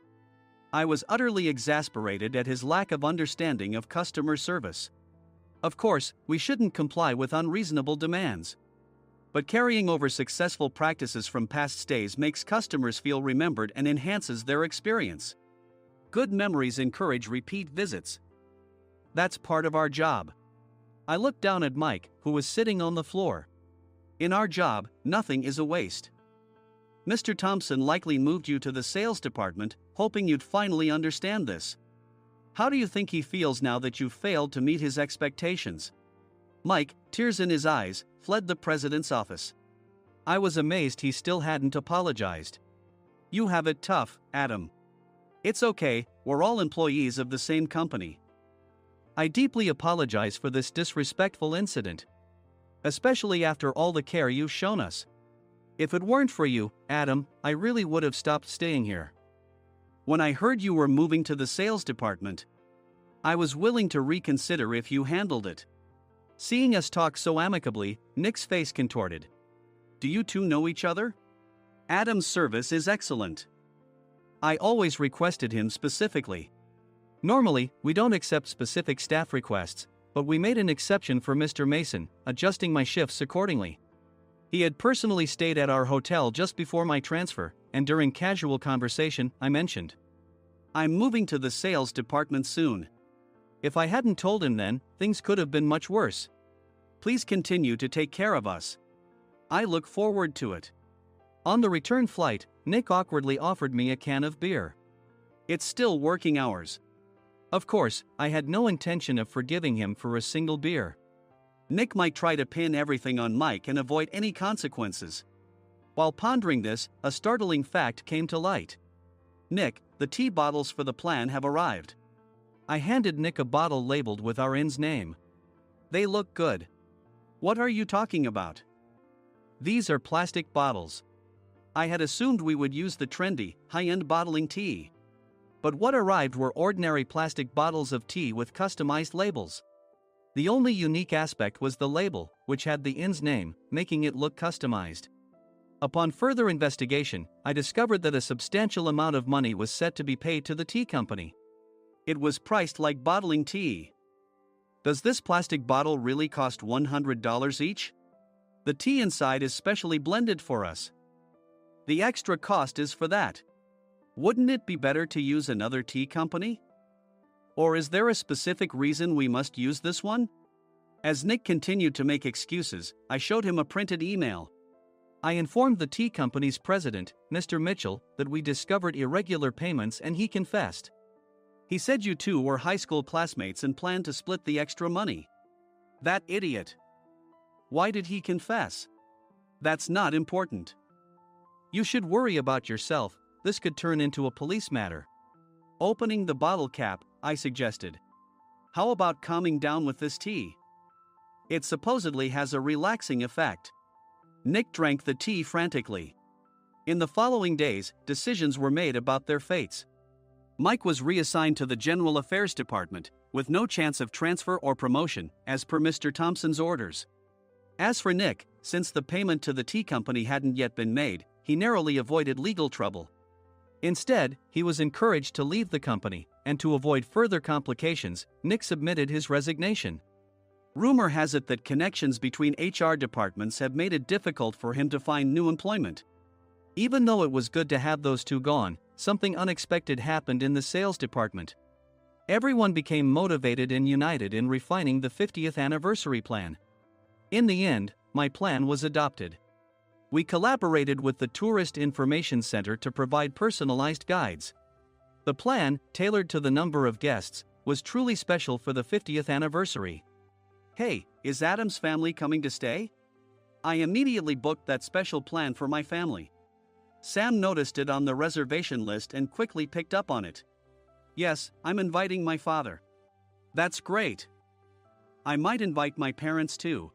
I was utterly exasperated at his lack of understanding of customer service. Of course, we shouldn't comply with unreasonable demands. But carrying over successful practices from past stays makes customers feel remembered and enhances their experience. Good memories encourage repeat visits. That's part of our job. I looked down at Mike, who was sitting on the floor. In our job, nothing is a waste. Mr. Thompson likely moved you to the sales department, hoping you'd finally understand this. How do you think he feels now that you failed to meet his expectations? Mike, tears in his eyes, fled the president's office. I was amazed he still hadn't apologized. You have it tough, Adam. It's okay, we're all employees of the same company. I deeply apologize for this disrespectful incident. Especially after all the care you've shown us. If it weren't for you, Adam, I really would have stopped staying here. When I heard you were moving to the sales department, I was willing to reconsider if you handled it. Seeing us talk so amicably, Nick's face contorted. Do you two know each other? Adam's service is excellent. I always requested him specifically. Normally, we don't accept specific staff requests, but we made an exception for Mr. Mason, adjusting my shifts accordingly. He had personally stayed at our hotel just before my transfer, and during casual conversation, I mentioned, I'm moving to the sales department soon. If I hadn't told him then, things could have been much worse. Please continue to take care of us. I look forward to it. On the return flight, Nick awkwardly offered me a can of beer. It's still working hours. Of course, I had no intention of forgiving him for a single beer. Nick might try to pin everything on Mike and avoid any consequences. While pondering this, a startling fact came to light. Nick, the tea bottles for the plan have arrived. I handed Nick a bottle labeled with our inn's name. They look good. What are you talking about? These are plastic bottles. I had assumed we would use the trendy, high-end bottling tea. But what arrived were ordinary plastic bottles of tea with customized labels. The only unique aspect was the label, which had the inn's name, making it look customized. Upon further investigation, I discovered that a substantial amount of money was set to be paid to the tea company. It was priced like bottling tea. Does this plastic bottle really cost $100 each? The tea inside is specially blended for us. The extra cost is for that. Wouldn't it be better to use another tea company? Or is there a specific reason we must use this one? As Nick continued to make excuses, I showed him a printed email. I informed the tea company's president, Mr. Mitchell, that we discovered irregular payments and he confessed. He said you two were high school classmates and planned to split the extra money. That idiot. Why did he confess? That's not important. You should worry about yourself, this could turn into a police matter. Opening the bottle cap, I suggested. How about calming down with this tea? It supposedly has a relaxing effect. Nick drank the tea frantically. In the following days, decisions were made about their fates. Mike was reassigned to the General Affairs Department, with no chance of transfer or promotion, as per Mr. Thompson's orders. As for Nick, since the payment to the tea company hadn't yet been made, he narrowly avoided legal trouble. Instead, he was encouraged to leave the company, and to avoid further complications, Nick submitted his resignation. Rumor has it that connections between HR departments have made it difficult for him to find new employment. Even though it was good to have those two gone, something unexpected happened in the sales department. Everyone became motivated and united in refining the 50th anniversary plan. In the end, my plan was adopted. We collaborated with the Tourist Information Center to provide personalized guides. The plan, tailored to the number of guests, was truly special for the 50th anniversary. Hey, is Adam's family coming to stay? I immediately booked that special plan for my family. Sam noticed it on the reservation list and quickly picked up on it. Yes, I'm inviting my father. That's great. I might invite my parents too.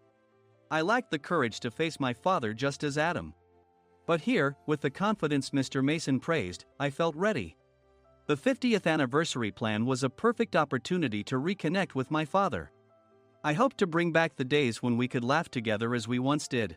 I lacked the courage to face my father just as Adam. But here, with the confidence Mr. Mason praised, I felt ready. The 50th anniversary plan was a perfect opportunity to reconnect with my father. I hoped to bring back the days when we could laugh together as we once did.